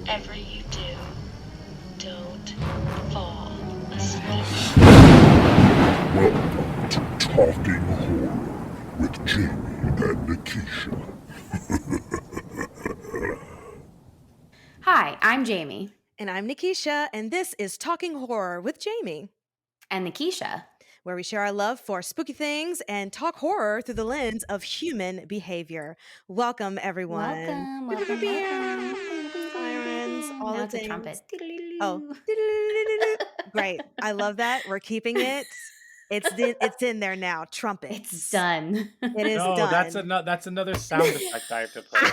whatever you do, don't fall asleep. Welcome to Talking Horror with Jamie and Nikisha. Hi, I'm Jamie. And I'm Nikisha, and this is Talking Horror with Jamie, And Nikisha. where we share our love for spooky things and talk horror through the lens of human behavior. Welcome, everyone. Welcome. Sirens, all Now the it's a things. trumpet. Oh, great. I love that. We're keeping it. It's in there now. Trumpet. It's done. It is No, done. that's another sound effect I have to put in.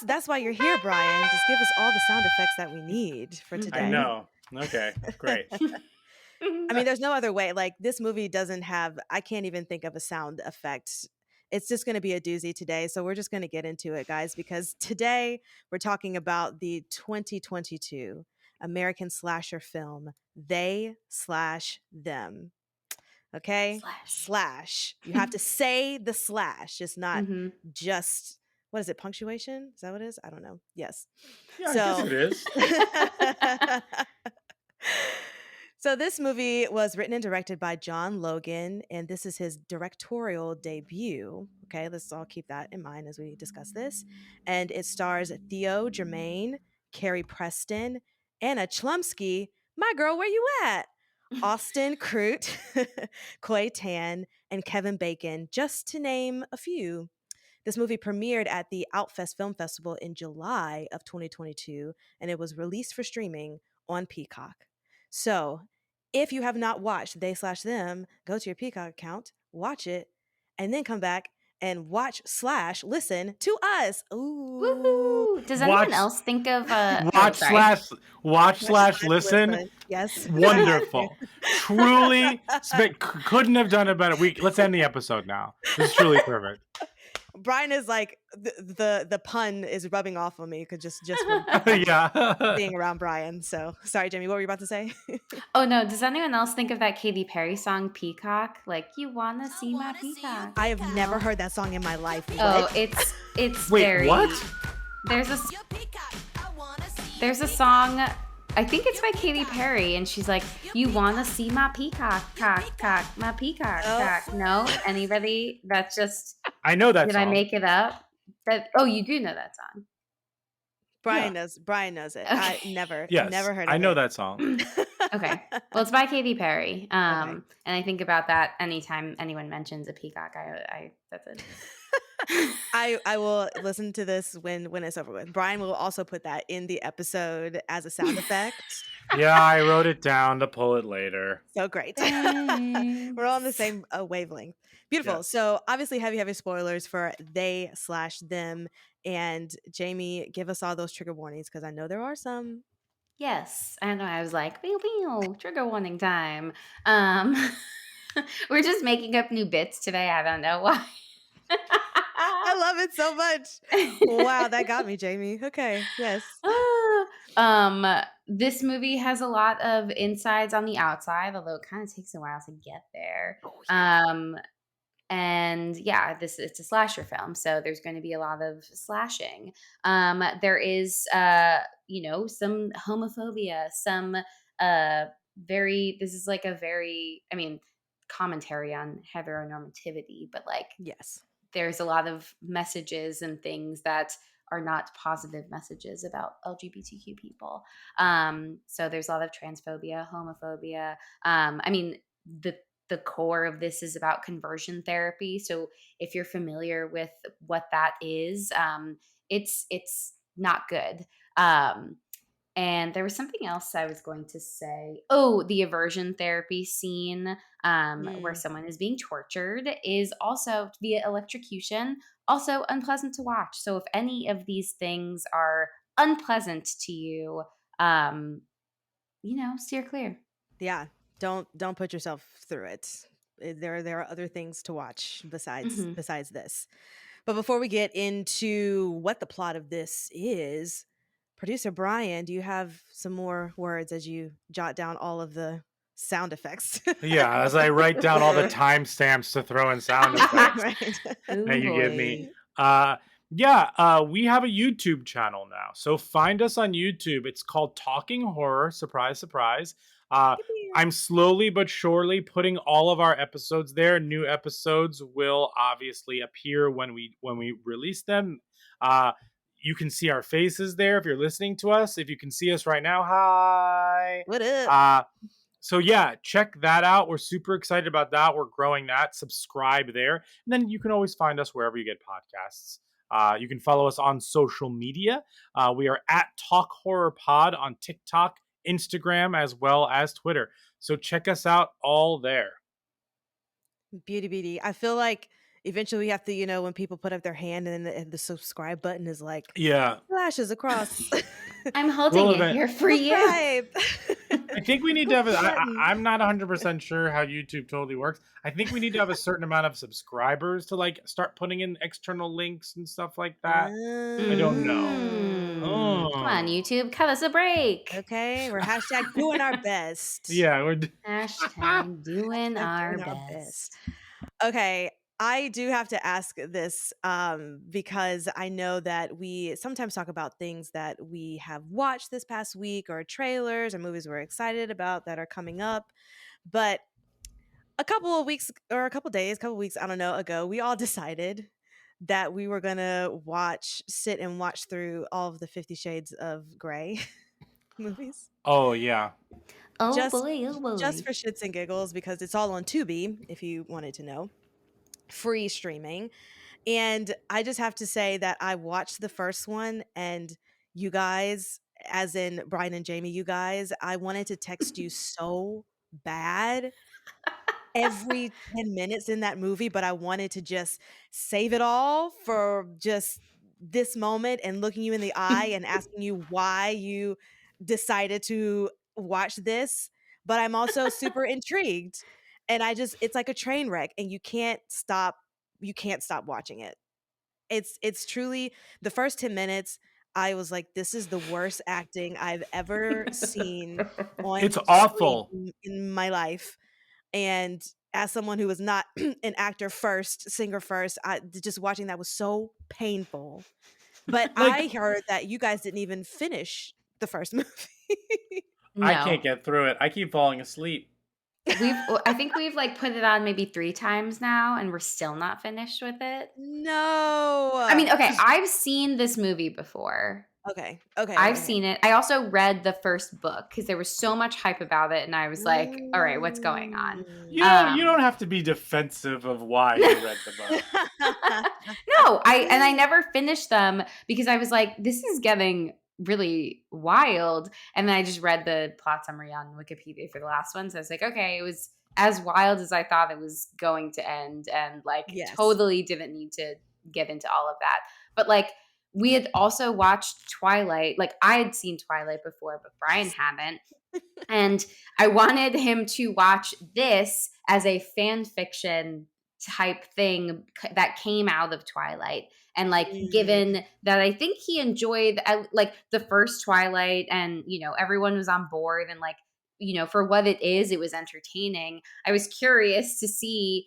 That's why you're here, Brian. Just give us all the sound effects that we need for today. I know. Okay, great. I mean, there's no other way. Like, this movie doesn't have, I can't even think of a sound effect. It's just going to be a doozy today. So we're just going to get into it, guys, because today we're talking about the 2022 American slasher film, They/Them. Okay? Slash. You have to say the slash. It's not just, what is it, punctuation? Is that what it is? I don't know. Yes. Yeah, I guess it is. So this movie was written and directed by John Logan, and this is his directorial debut. Okay, let's all keep that in mind as we discuss this. And it stars Theo Germain, Carrie Preston, Anna Chlumsky, my girl, where you at? Austin Crute, Koi Tan, and Kevin Bacon, just to name a few. This movie premiered at the Outfest Film Festival in July of 2022, and it was released for streaming on Peacock. So, if you have not watched They/Them, go to your Peacock account, watch it, and then come back and listen to us. Ooh. Woohoo! Does anyone else think of Listen? Yes. Wonderful. Truly, couldn't have done it better. Let's end the episode now. This is truly perfect. Brian is like the pun is rubbing off on me because just from being around Brian. So sorry, Jamie. What were you about to say? Oh no! Does anyone else think of that Katy Perry song "Peacock"? Like, you wanna see my peacock? I have never heard that song in my life. Oh, it's Wait, very. what? There's a song. I think it's by Katy Perry, and she's like, "You wanna see my peacock, cock, my peacock, cock." No, anybody? That's just. I know that. Did song. I make it up? You do know that song. Brian knows. Brian knows it. Okay. I never heard of it. I know that song. Okay. Well, it's by Katy Perry. Okay. And I think about that anytime anyone mentions a peacock. I that's it. I will listen to this when it's over with. Brian will also put that in the episode as a sound effect. Yeah, I wrote it down to pull it later. So great. We're all on the same wavelength. Beautiful. Yes. So obviously heavy spoilers for They/Them. And Jamie, give us all those trigger warnings because I know there are some. Yes. I know. I was like, pew, pew, trigger warning time. We're just making up new bits today. I don't know why. I love it so much. Wow, that got me, Jamie. Okay, yes. This movie has a lot of insides on the outside, although it kind of takes a while to get there. Oh, yeah. And yeah, it's a slasher film, so there's going to be a lot of slashing. There is, some homophobia, some this is like a very, commentary on heteronormativity, but like, Yes. there's a lot of messages and things that are not positive messages about LGBTQ people. So there's a lot of transphobia, homophobia. The core of this is about conversion therapy. So if you're familiar with what that is, it's not good. And there was something else I was going to say. Oh, the aversion therapy scene where someone is being tortured is also via electrocution, also unpleasant to watch. So if any of these things are unpleasant to you, steer clear. Yeah. Don't put yourself through it. There are other things to watch besides this. But before we get into what the plot of this is, producer Brian, do you have some more words as you jot down all of the sound effects? Yeah, as I write down all the timestamps to throw in sound effects Right. that you give me. Yeah, we have a YouTube channel now. So find us on YouTube. It's called Talking Horror. Surprise, surprise. Uh, I'm slowly but surely putting all of our episodes there. New episodes will obviously appear when we release them. Uh, you can see our faces there if you're listening to us. If you can see us right now, hi. What up? So yeah, check that out. We're super excited about that. We're growing that. Subscribe there. And then you can always find us wherever you get podcasts. You can follow us on social media. We are at Talk Horror Pod on TikTok, Instagram, as well as Twitter. So check us out all there. Beauty, beauty. I feel like eventually we have to, when people put up their hand and then the subscribe button is like Yeah. flashes across. I'm holding it here for you. Subscribe. I think we need to have Button. I'm not 100% sure how YouTube totally works. I think we need to have a certain amount of subscribers to like start putting in external links and stuff like that. I don't know. Come on, YouTube, cut us a break. Okay, we're hashtag doing our best. Yeah, Hashtag doing Hashtag our doing best. Okay, I do have to ask this because I know that we sometimes talk about things that we have watched this past week or trailers or movies we're excited about that are coming up. But a couple of weeks or a couple days, couple weeks, I don't know, ago, we all decided that we were going to sit and watch through all of the 50 Shades of Grey movies. Oh yeah. Oh Just- boy, oh boy. Just for shits and giggles because it's all on Tubi, if you wanted to know. Free streaming. And I just have to say that I watched the first one and you guys, as in Brian and Jamie, you guys, I wanted to text you so bad every 10 minutes in that movie, but I wanted to just save it all for just this moment and looking you in the eye and asking you why you decided to watch this. But I'm also super intrigued. And it's like a train wreck and you can't stop watching it. It's truly the first 10 minutes I was like, this is the worst acting I've ever seen on It's screen awful. in my life. And as someone who was not an actor first, singer first, just watching that was so painful. But I heard that you guys didn't even finish the first movie. No. I can't get through it. I keep falling asleep. I think we've like put it on maybe 3 times now and we're still not finished with it. No. I mean, okay, I've seen this movie before. Okay. I've seen it. I also read the first book because there was so much hype about it and I was like, all right, what's going on? You don't have to be defensive of why you read the book. No, I never finished them because I was like, this is getting really wild. And then I just read the plot summary on Wikipedia for the last one. So I was like, okay, it was as wild as I thought it was going to end. And like, totally didn't need to get into all of that. But like, we had also watched Twilight. Like, I had seen Twilight before, but Brian hadn't. And I wanted him to watch this as a fan fiction type thing that came out of Twilight. And like, given that I think he enjoyed like the first Twilight and, everyone was on board and like, for what it is, it was entertaining. I was curious to see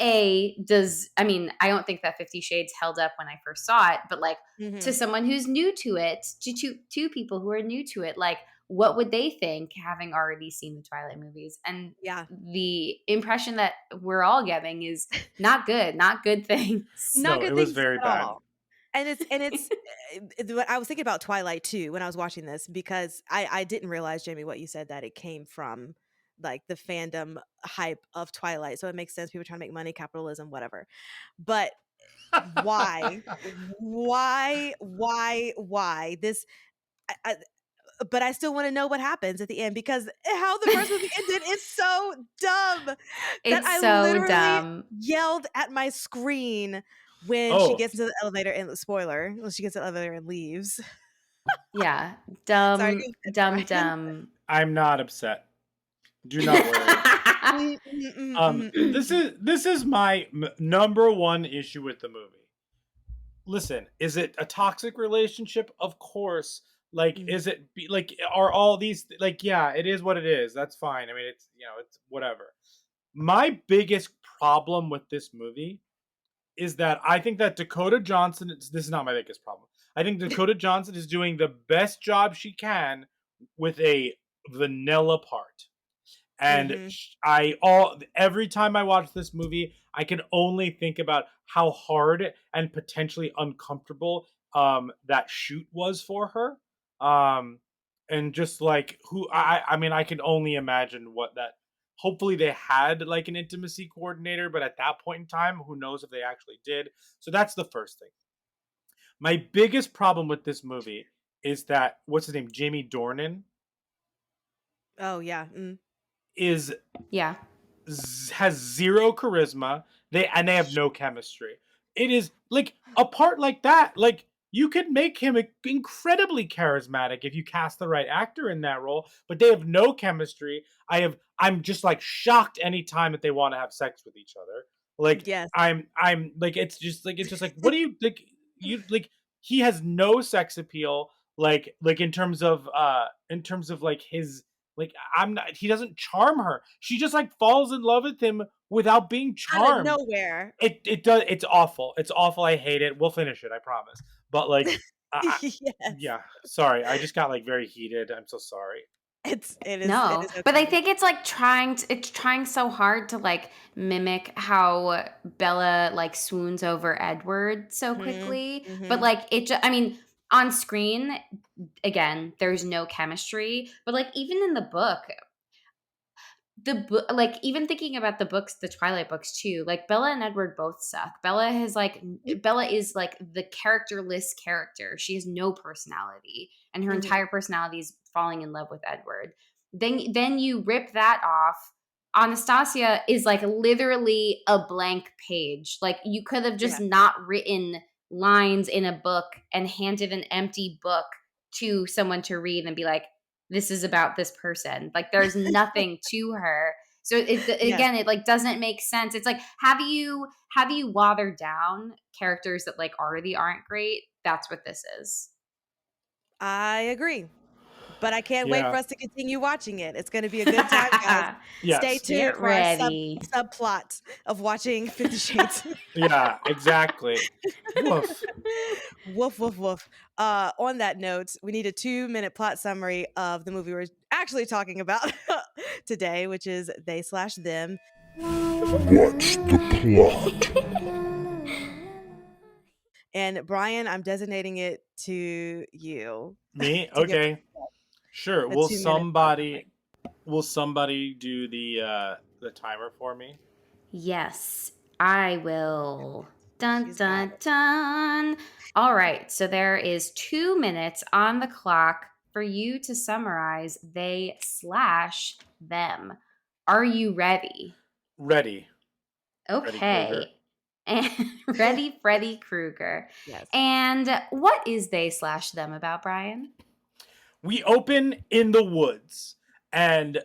I don't think that 50 Shades held up when I first saw it, but like to someone who's new to it, to two people who are new to it, like what would they think having already seen the Twilight movies? And the impression that we're all getting is not good things. Not good it things was very at bad. all. And it's I was thinking about Twilight too when I was watching this because I didn't realize, Jamie, what you said, that it came from like the fandom hype of Twilight. So it makes sense. People trying to make money, capitalism, whatever. But why this? But I still want to know what happens at the end because how the first movie ended is so dumb. It's so literally dumb. Yelled at my screen when she gets into the elevator and spoiler, when she gets in the elevator and leaves. Yeah, dumb, Sorry, dumb. I'm not upset. Do not worry. This is my number one issue with the movie. Listen, is it a toxic relationship? Of course. Like, is it like, are all these like, yeah, it is what it is. That's fine. I mean, it's, it's whatever. My biggest problem with this movie is that I think that Dakota Johnson, this is not my biggest problem. I think Dakota Johnson is doing the best job she can with a vanilla part. And Mm-hmm. every time I watch this movie, I can only think about how hard and potentially uncomfortable that shoot was for her. Um and just like who I mean, I can only imagine what that, hopefully they had like an intimacy coordinator, but at that point in time, who knows if they actually did. So that's the first thing. My biggest problem with this movie is that, what's his name, Jamie Dornan, Oh yeah. Mm. is Yeah. has zero charisma. They have no chemistry. It is like a part like that. Like, you could make him incredibly charismatic if you cast the right actor in that role, but they have no chemistry. I'm just like shocked anytime that they want to have sex with each other. Like, Yes. I'm like, it's just like, what do you like, you like, he has no sex appeal, like in terms of like his, like, I'm not, he doesn't charm her. She just like falls in love with him without being Out of charmed. nowhere. It does, it's awful. It's awful. I hate it. We'll finish it, I promise. But like, Yes. yeah, sorry. I just got like very heated. I'm so sorry. It No, is but I okay. think it's like it's trying so hard to like mimic how Bella like swoons over Edward so quickly. But Mm-hmm. like I mean, on screen, again, there's no chemistry. But like even in the book, the book, like even thinking about the books, the Twilight books too, like Bella and Edward both suck. Bella is like the characterless character. She has no personality, and her Mm-hmm. entire personality is falling in love with Edward. Then you rip that off. Anastasia is like literally a blank page. Like you could have just Yeah. not written lines in a book and handed an empty book to someone to read and be like, this is about this person. Like there's nothing to her. So Yes. again, it like doesn't make sense. It's like, have you watered down characters that like already aren't great? That's what this is. I agree. But I can't wait for Yeah. us to continue watching it. It's going to be a good time, guys. Stay Yes. tuned Get for our ready. subplot of watching 50 Shades. Yeah. Exactly. Woof. Woof, woof, woof. On that note, we need a 2-minute plot summary of the movie we're actually talking about today, which is They Slash Them. What's the plot? And Brian, I'm designating it to you Me? to give Okay. Sure. a 2-minute plot summary. Will somebody do the timer for me? Yes, I will. Dun She's got dun it. dun. All right, so there is 2 minutes on the clock for you to summarize they slash them. Are you ready? Ready. Freddy Krueger. Okay. And ready, Freddy Krueger. Yes. And what is they slash them about, Brian? We open in the woods, and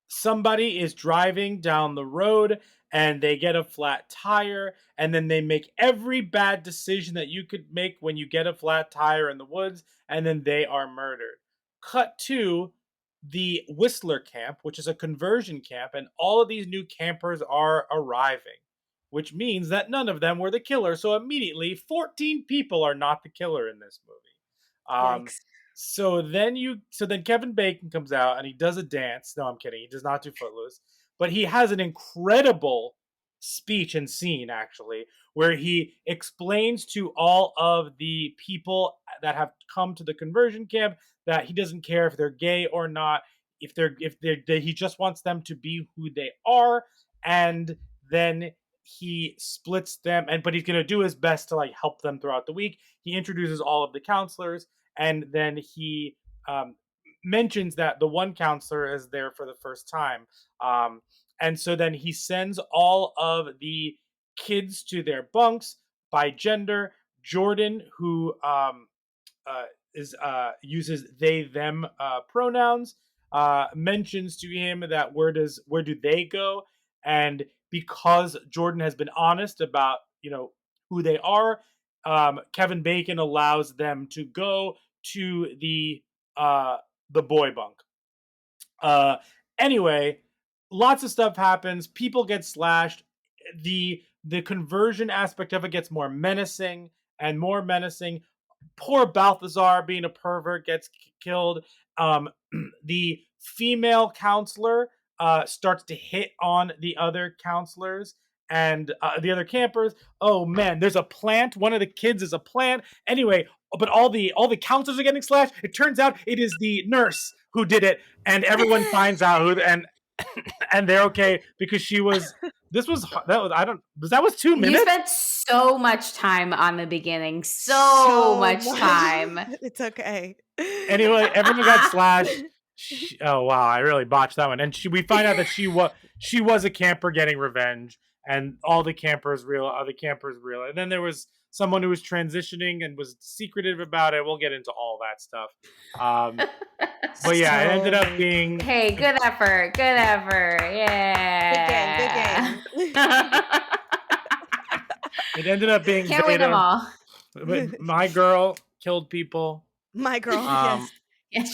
somebody is driving down the road, and they get a flat tire, and then they make every bad decision that you could make when you get a flat tire in the woods, and then they are murdered. Cut to the Whistler camp, which is a conversion camp, and all of these new campers are arriving, which means that none of them were the killer. So immediately 14 people are not the killer in this movie. Um, Yikes. so then Kevin Bacon comes out and he does a dance. No, I'm kidding. He does not do Footloose, but he has an incredible speech and scene actually, where he explains to all of the people that have come to the conversion camp that he doesn't care if they're gay or not, he just wants them to be who they are, and then he splits them, but he's going to do his best to like help them throughout the week. He introduces all of the counselors, and then he mentions that the one counselor is there for the first time. And so then he sends all of the kids to their bunks by gender. Jordan, who uh, is uses they them pronouns, mentions to him that where do they go, and because Jordan has been honest about who they are, Kevin Bacon allows them to go to uh, the boy bunk. Uh, anyway, lots of stuff happens. People get slashed. The the conversion aspect of it gets more menacing and more menacing. Poor Balthazar, being a pervert, gets killed. The female counselor starts to hit on the other counselors and the other campers. Oh man, there's a plant. One of the kids is a plant. Anyway, but all the counselors are getting slashed. It turns out it is the nurse who did it, and everyone finds out who and they're okay because she was. This was that was I don't that was 2 minutes. You spent so much time on the beginning. So much time. It's okay. Anyway, everyone got slashed. Oh wow, I really botched that one. And we find out that she was a camper getting revenge, and all the campers real. And then there was someone who was transitioning and was secretive about it. We'll get into all that stuff. But yeah, it ended up being. Hey, good effort. Good effort. Yeah. Good game. It ended up being. Can't win them all. But my girl killed people. My girl, yes. Yeah,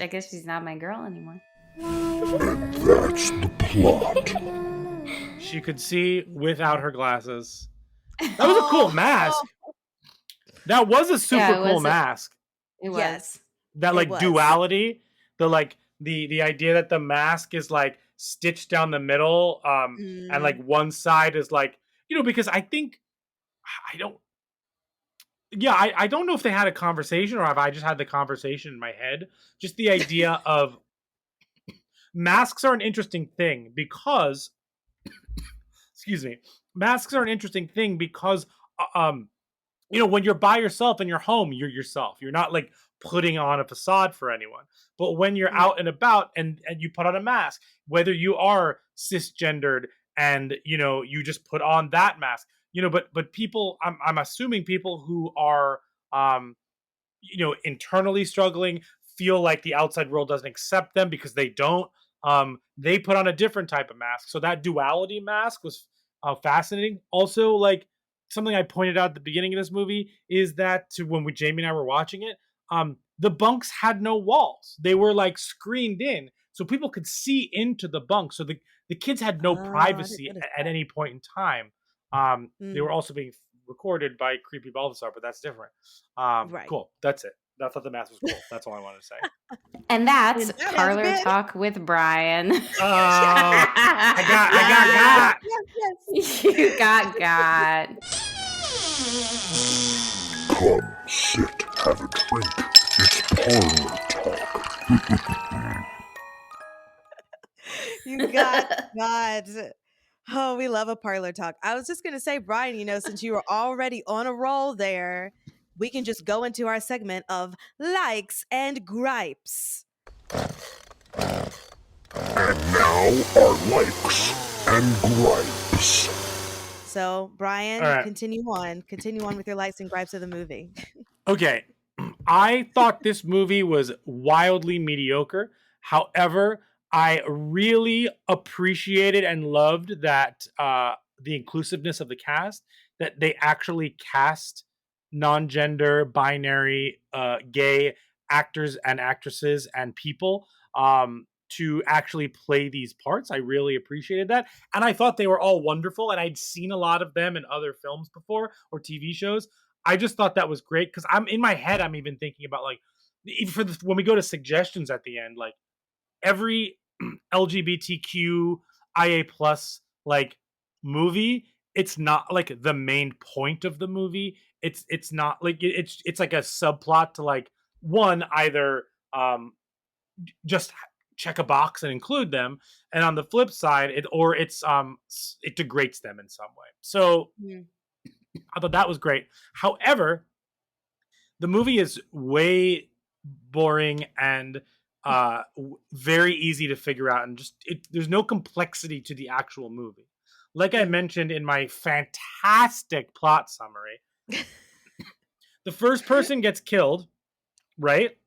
I guess she's not my girl anymore. And that's the plot. She could see without her glasses. That was a cool mask. That was a super cool mask. It was. Yes. That duality, the idea that the mask is like stitched down the middle, and like one side is like, because I think I don't know if they had a conversation or if I just had the conversation in my head. Just the idea of masks are an interesting thing because, excuse me, masks are an interesting thing because, when you're by yourself in your home, you're yourself. You're not like putting on a facade for anyone. But when you're out and about and you put on a mask, whether you are cisgendered and, you just put on that mask, but people, I'm assuming people who are, internally struggling, feel like the outside world doesn't accept them because they don't, they put on a different type of mask. So that duality mask was fascinating. Also, like something I pointed out at the beginning of this movie is that when Jamie and I were watching it, the bunks had no walls. They were like screened in so people could see into the bunk. So the kids had no privacy at any point in time. They were also being recorded by creepy Balthazar, but that's different. Right. Cool. That's it. I thought the mask was cool. That's all I wanted to say. And that's Parlor Talk with Brian. I got. Yes. You got. Come, sit, have a drink. It's Parlor Talk. You got God. Oh, we love a parlor talk. I was just going to say, Brian, since you were already on a roll there, we can just go into our segment of likes and gripes. And now our likes and gripes. So, Brian, All right. continue on with your likes and gripes of the movie. Okay. I thought this movie was wildly mediocre. However, I really appreciated and loved that the inclusiveness of the cast, that they actually cast non-gender, binary, gay actors and actresses and people to actually play these parts. I really appreciated that. And I thought they were all wonderful. And I'd seen a lot of them in other films before or TV shows. I just thought that was great because I'm in my head, I'm even thinking about like, when we go to suggestions at the end, like every LGBTQIA plus like movie, it's not like the main point of the movie. It's not like it's like a subplot to like one either just check a box and include them, and on the flip side it degrades them in some way. So I thought that was great. However, the movie is way boring and very easy to figure out, and there's no complexity to the actual movie. Like I mentioned in my fantastic plot summary, the first person gets killed, right?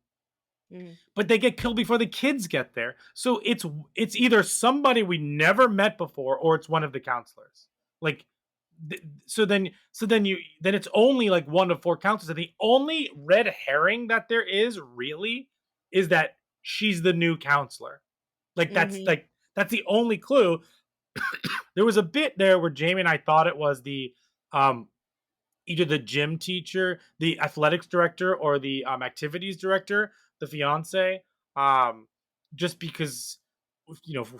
But they get killed before the kids get there. So it's either somebody we never met before or it's one of the counselors. Like so then it's only like 1 of 4 counselors, and the only red herring that there is really is that she's the new counselor. Like that's the only clue. there was a bit there where Jamie and I thought it was the um either the gym teacher, the athletics director, or the activities director, the fiance. Um, just because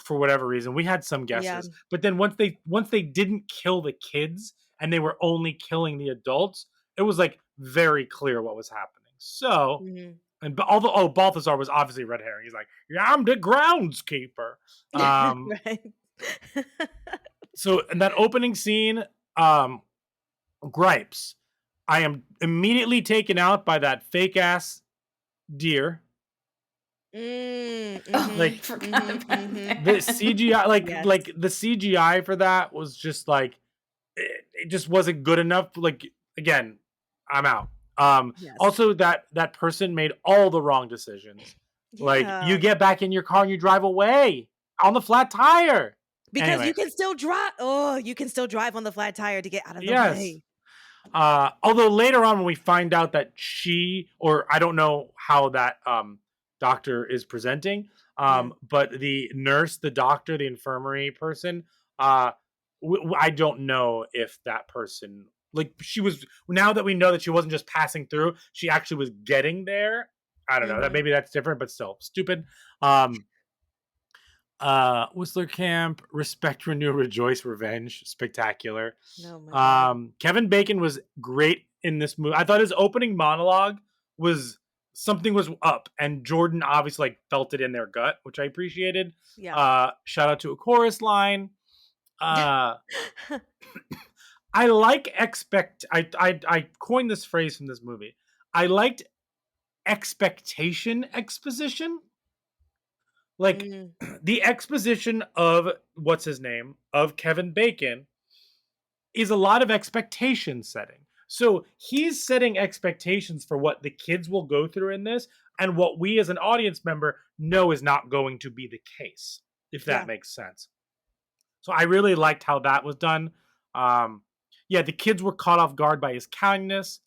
for whatever reason we had some Yeah. guesses, but then once they didn't kill the kids and they were only killing the adults, it was like very clear what was happening. So Mhm. and but although Balthazar was obviously red herring, he's like, yeah, I'm the groundskeeper. Um, Right. so in that opening scene, um, gripes. I am immediately taken out by that fake ass deer. Mm, Oh, I mhm, Like forgot mhm, about mhm. the that. CGI, Yes. like the CGI for that was just like it just wasn't good enough. Like again, I'm out. Yes. Also that person made all the wrong decisions. Like Yeah. you get back in your car and you drive away on the flat tire. Because you Anyway, can still drive. Oh, you can still drive on the flat tire to get out of the yes. way. Although later on when we find out that she, or I don't know how that doctor is presenting, Mm. but the nurse, the doctor, the infirmary person, uh, I don't know if that person, like she was, now that we know that she wasn't just passing through, she actually was getting there. I don't know that Mhm. maybe that's different, but still stupid. Whistler Camp, Respect, Renew, Rejoice, Revenge, spectacular. Oh my god. Kevin Bacon was great in this movie. I thought his opening monologue was something was up, and Jordan obviously like felt it in their gut, which I appreciated. Yeah. Shout out to a chorus line. Uh, I like I coined this phrase from this movie. I liked expectation exposition. Like Mm. the exposition of what's his name of Kevin Bacon is a lot of expectation setting. So he's setting expectations for what the kids will go through in this and what we as an audience member know is not going to be the case, if that Yeah. makes sense. So I really liked how that was done. Um, yeah, the kids were caught off guard by his kindness.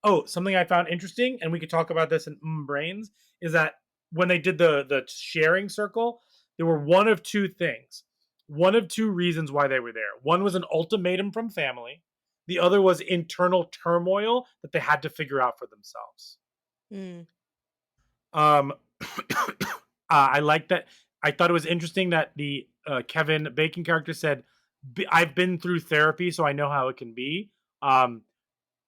Oh, something I found interesting, and we could talk about this in Brains, is that when they did the sharing circle, there were one of two things, one of two reasons why they were there. One was an ultimatum from family. The other was internal turmoil that they had to figure out for themselves. Mm. Um, I like that. I thought it was interesting that the Kevin Bacon character said, "I've been through therapy, so I know how it can be."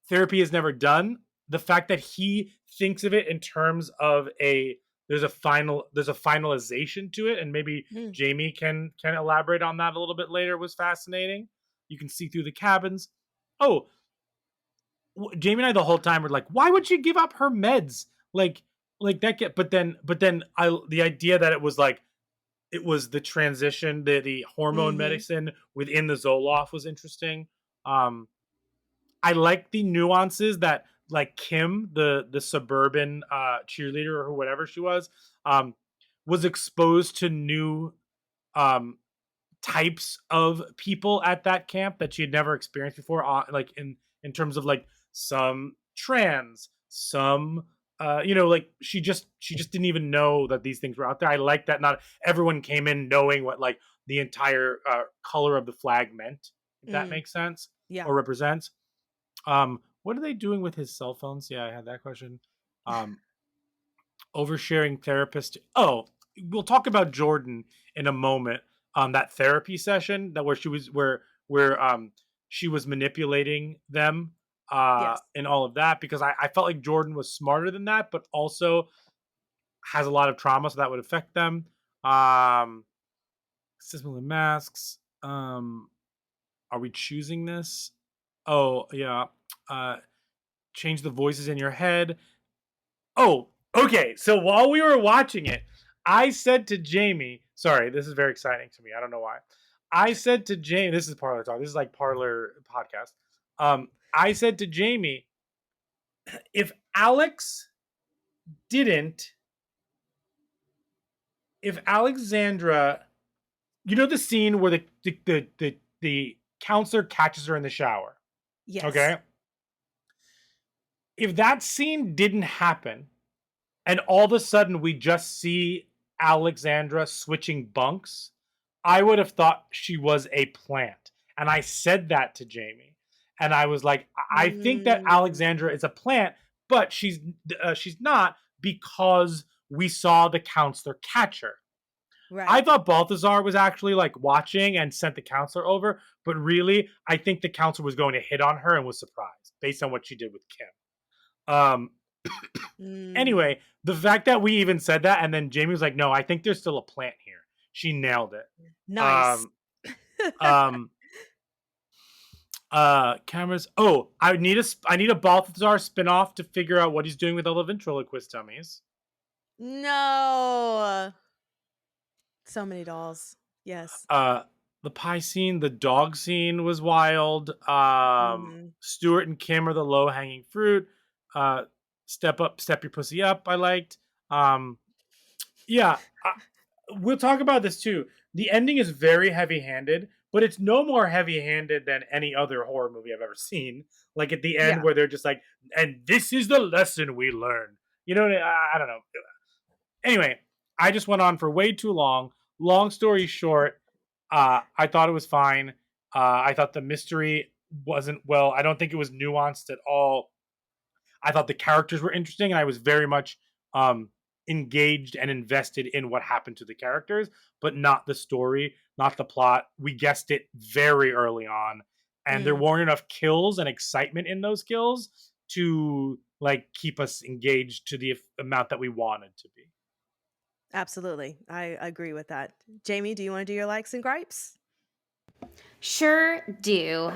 Therapy is never done. The fact that he thinks of it in terms of there's a finalization to it, and maybe Mm. Jamie can elaborate on that a little bit later, was fascinating. You can see through the cabins. Oh, Jamie and I the whole time were like, why would she give up her meds? Like that get but then I the idea that it was like it was the transition, the hormone Mhm. medicine within the Zoloft was interesting. Um I like the nuances that like Kim, the suburban cheerleader or whatever she um was exposed to new um types of people at that camp that she had never experienced before, like in terms of like some trans, some like she just didn't even know that these things were out there. I like that not everyone came in knowing what like the entire color of the flag meant, if that Mm. makes sense Yeah. or represents. What are they doing with his cell phones? Yeah, I had that question. um Oversharing therapist. Oh, we'll talk about Jordan in a moment. That therapy session that where she was manipulating them Yes. and all of that, because I felt like Jordan was smarter than that, but also has a lot of trauma, so that would affect them. System with masks. Are we choosing this? Oh yeah. Uh, change the voices in your head. Oh, okay. So while we were watching it, I said to Jamie, sorry, this is very exciting to me. I don't know why. I said to Jamie, this is parlor talk. This is like parlor podcast. I said to Jamie, if Alex didn't, if Alexandra, the scene where the counselor catches her in the shower, Yes. okay? If that scene didn't happen, and all of a sudden we just see Alexandra switching bunks, I would have thought she was a plant. And I said that to Jamie. And I was like, I think that Alexandra is a plant, but she's not, because we saw the counselor catch her. Right. I thought Balthazar was actually like watching and sent the counselor over, but really, I think the counselor was going to hit on her and was surprised based on what she did with Kim. Anyway, the fact that we even said that, and then Jamie was like, "No, I think there's still a plant here." She nailed it. Nice. Cameras. Oh, I need a Balthazar spinoff to figure out what he's doing with all the ventriloquist dummies. No. So many dolls. Yes. The pie scene, the dog scene was wild. Stuart and Kim are the low hanging fruit. Step your pussy up. I liked. Yeah, we'll talk about this too. The ending is very heavy handed, but it's no more heavy handed than any other horror movie I've ever seen. Like at the end, where they're just like, "And this is the lesson we learned." You know, I don't know. Anyway, I just went on for way too long. Long story short, I thought it was fine. I thought the mystery wasn't well. I don't think it was nuanced at all. I thought the characters were interesting, and I was very much engaged and invested in what happened to the characters, but not the story, not the plot. We guessed it very early on, and there weren't enough kills and excitement in those kills to like keep us engaged to the amount that we wanted to be. Absolutely. I agree with that. Jamie, do you want to do your likes and gripes? Sure do.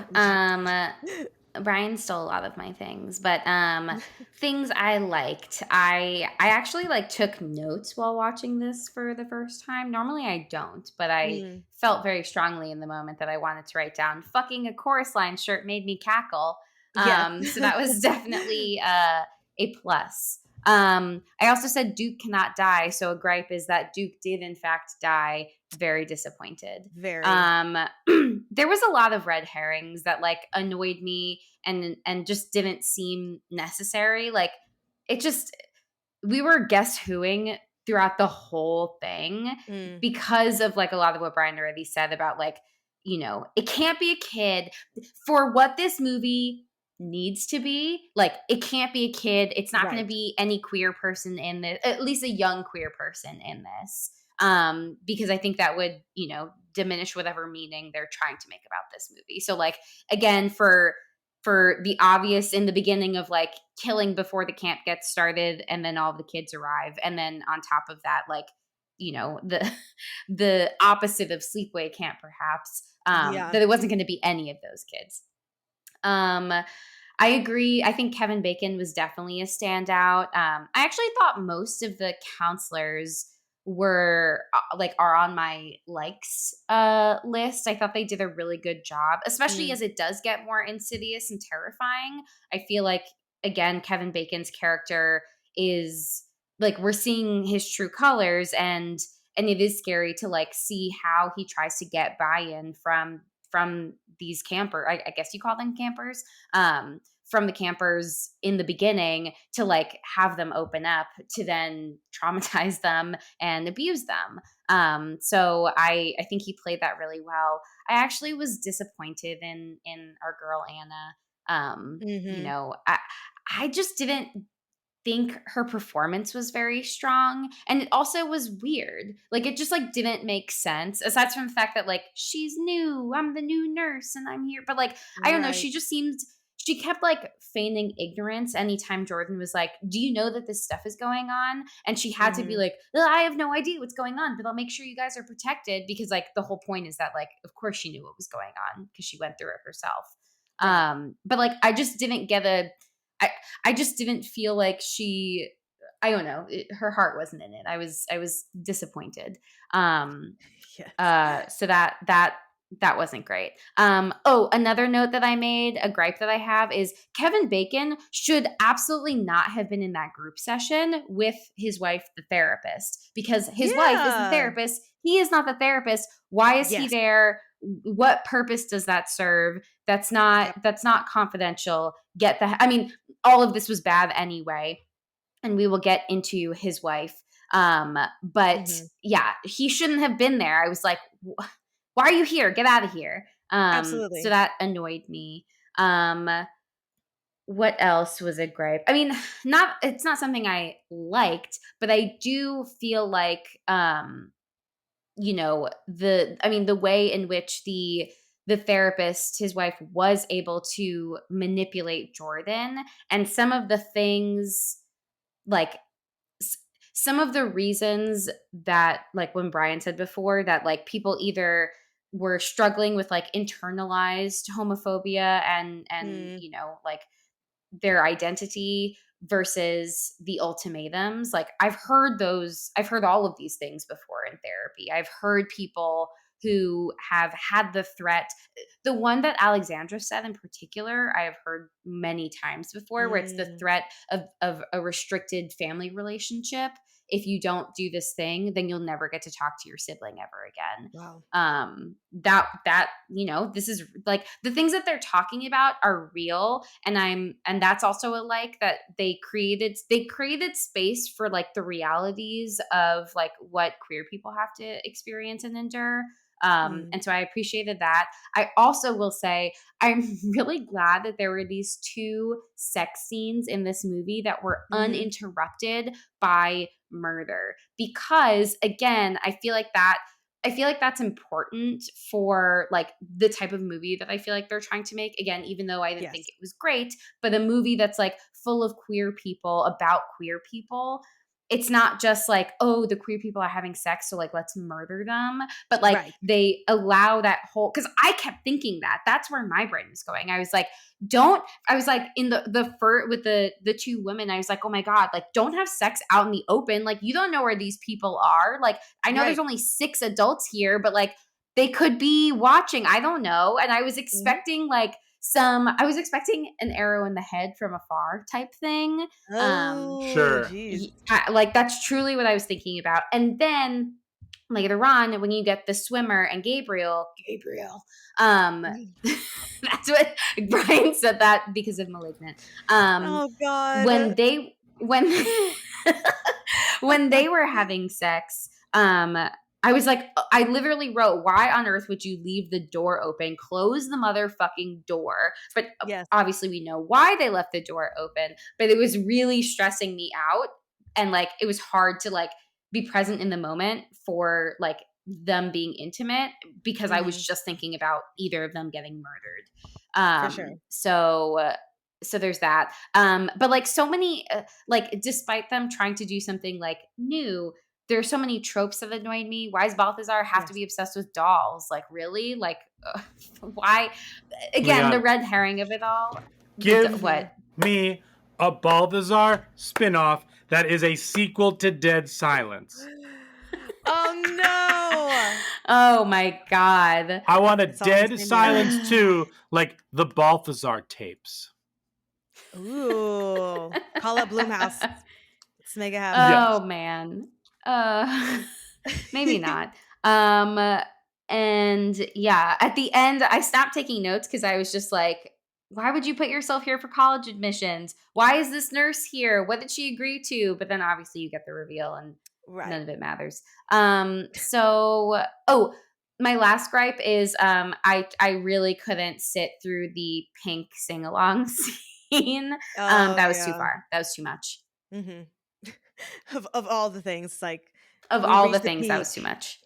Brian stole a lot of my things, but things I liked. I actually like took notes while watching this for the first time. Normally I don't, but I felt very strongly in the moment that I wanted to write down fucking a chorus line shirt made me cackle. So that was definitely a plus. I also said Duke cannot die, so a gripe is that Duke did in fact die. Very disappointed. Very. There was a lot of red herrings that like annoyed me and just didn't seem necessary. Like it just, we were guess whoing throughout the whole thing because of like a lot of what Brian already said about like, you know, it can't be a kid for what this movie needs to be. Like it can't be a kid. It's not going to be any queer person in this, at least a young queer person in this. Because I think that would, you know, diminish whatever meaning they're trying to make about this movie. So like, again, for the obvious in the beginning of like killing before the camp gets started and then all of the kids arrive. And then on top of that, like, you know, the opposite of sleepaway camp, perhaps, that it wasn't going to be any of those kids. I agree. I think Kevin Bacon was definitely a standout. I actually thought most of the counselors were are on my likes list. I thought they did a really good job, especially as it does get more insidious and terrifying. I feel like, again, Kevin Bacon's character is like, we're seeing his true colors, and it is scary to like see how he tries to get buy-in from these I guess you call them campers, from the campers in the beginning to like have them open up to then traumatize them and abuse them. So I think he played that really well. I actually was disappointed in our girl Anna. You know, I just didn't think her performance was very strong, and it also was weird. Like it just like didn't make sense, aside from the fact that like she's new, I'm the new nurse and I'm here, but like I don't know, she kept like feigning ignorance anytime Jordan was like, do you know that this stuff is going on? And she had to be like, I have no idea what's going on, but I'll make sure you guys are protected, because like the whole point is that like of course she knew what was going on because she went through it herself. But like I just didn't get I just didn't feel like she, I don't know, her heart wasn't in it. I was disappointed. So that wasn't great. Another note that I made, a gripe that I have, is Kevin Bacon should absolutely not have been in that group session with his wife, the therapist, because his wife is the therapist. He is not the therapist. Why is he there? What purpose does that serve? That's not confidential. I mean, all of this was bad anyway, and we will get into his wife. But yeah, he shouldn't have been there. I was like, why are you here? Get out of here. Absolutely. So that annoyed me. What else was a gripe? I mean, it's not something I liked, but I do feel like the way in which the therapist, his wife, was able to manipulate Jordan, and some of the things, like some of the reasons that, like when Brian said before, that like people either were struggling with like internalized homophobia and Mm, like their identity versus the ultimatums. Like I've heard all of these things before in therapy. I've heard people who have had the threat. The one that Alexandra said in particular, I have heard many times before, where it's the mm. threat of a restricted family relationship. If you don't do this thing, then you'll never get to talk to your sibling ever again. Wow. That this is like the things that they're talking about are real, and that's also a like that they created space for like the realities of like what queer people have to experience and endure. Mm, And so I appreciated that. I also will say I'm really glad that there were these two sex scenes in this movie that were mhm. uninterrupted by murder, because again, I feel like that's important for like the type of movie that I feel like they're trying to make. Again, even though I didn't think Yes. it was great, but a movie that's like full of queer people, about queer people. It's not just like, oh, the queer people are having sex, so like let's murder them. But like Right. they allow that whole, because I kept thinking that's where my brain was going. I was like, don't I was like in the fur with the two women, I was like, oh my God, like don't have sex out in the open. Like you don't know where these people are. Like I know there's Right. only 6 adults here, but like they could be watching. I don't know. And I was Mhm. expecting an arrow in the head from afar type thing. Oh, Sure. geez. Like that's truly what I was thinking about. And then later on, when you get the swimmer and Gabriel, Mhm. that's what Brian said, that because of Malignant. Oh God. When they when when they were having sex, I was like, I literally wrote, why on earth would you leave the door open? Close the motherfucking door. But Yes. obviously, we know why they left the door open, but it was really stressing me out. And like, it was hard to like be present in the moment for like them being intimate, because I was Hmm. just thinking about either of them getting murdered. For sure. So there's that. But like so many, like despite them trying to do something like new, there's so many tropes that annoyed me. Why does Balthazar have to Yes. be obsessed with dolls? Like really? Like why? Again, the Leon, red herring of it all. give What? Hmm. me a Balthazar spin-off that is a sequel to Dead Silence. Oh Oh my God. I want a no. It's all in the Dead same universe. Silence 2, like the Balthazar tapes. Ooh. Call up Bloomhouse. Let's make it happen. Oh Yes. man. Uh maybe not. Um and yeah, at the end I stopped taking notes because I was just like, why would you put yourself here for college admissions? Why is this nurse here? What did she agree to? But then obviously you get the reveal and Right. none of it matters. My last gripe is I really couldn't sit through the Pink sing along scene. Oh That was too yeah. far. That was too much. Hmm. Of all the things, like Of we all the reached the things, that was peak too much.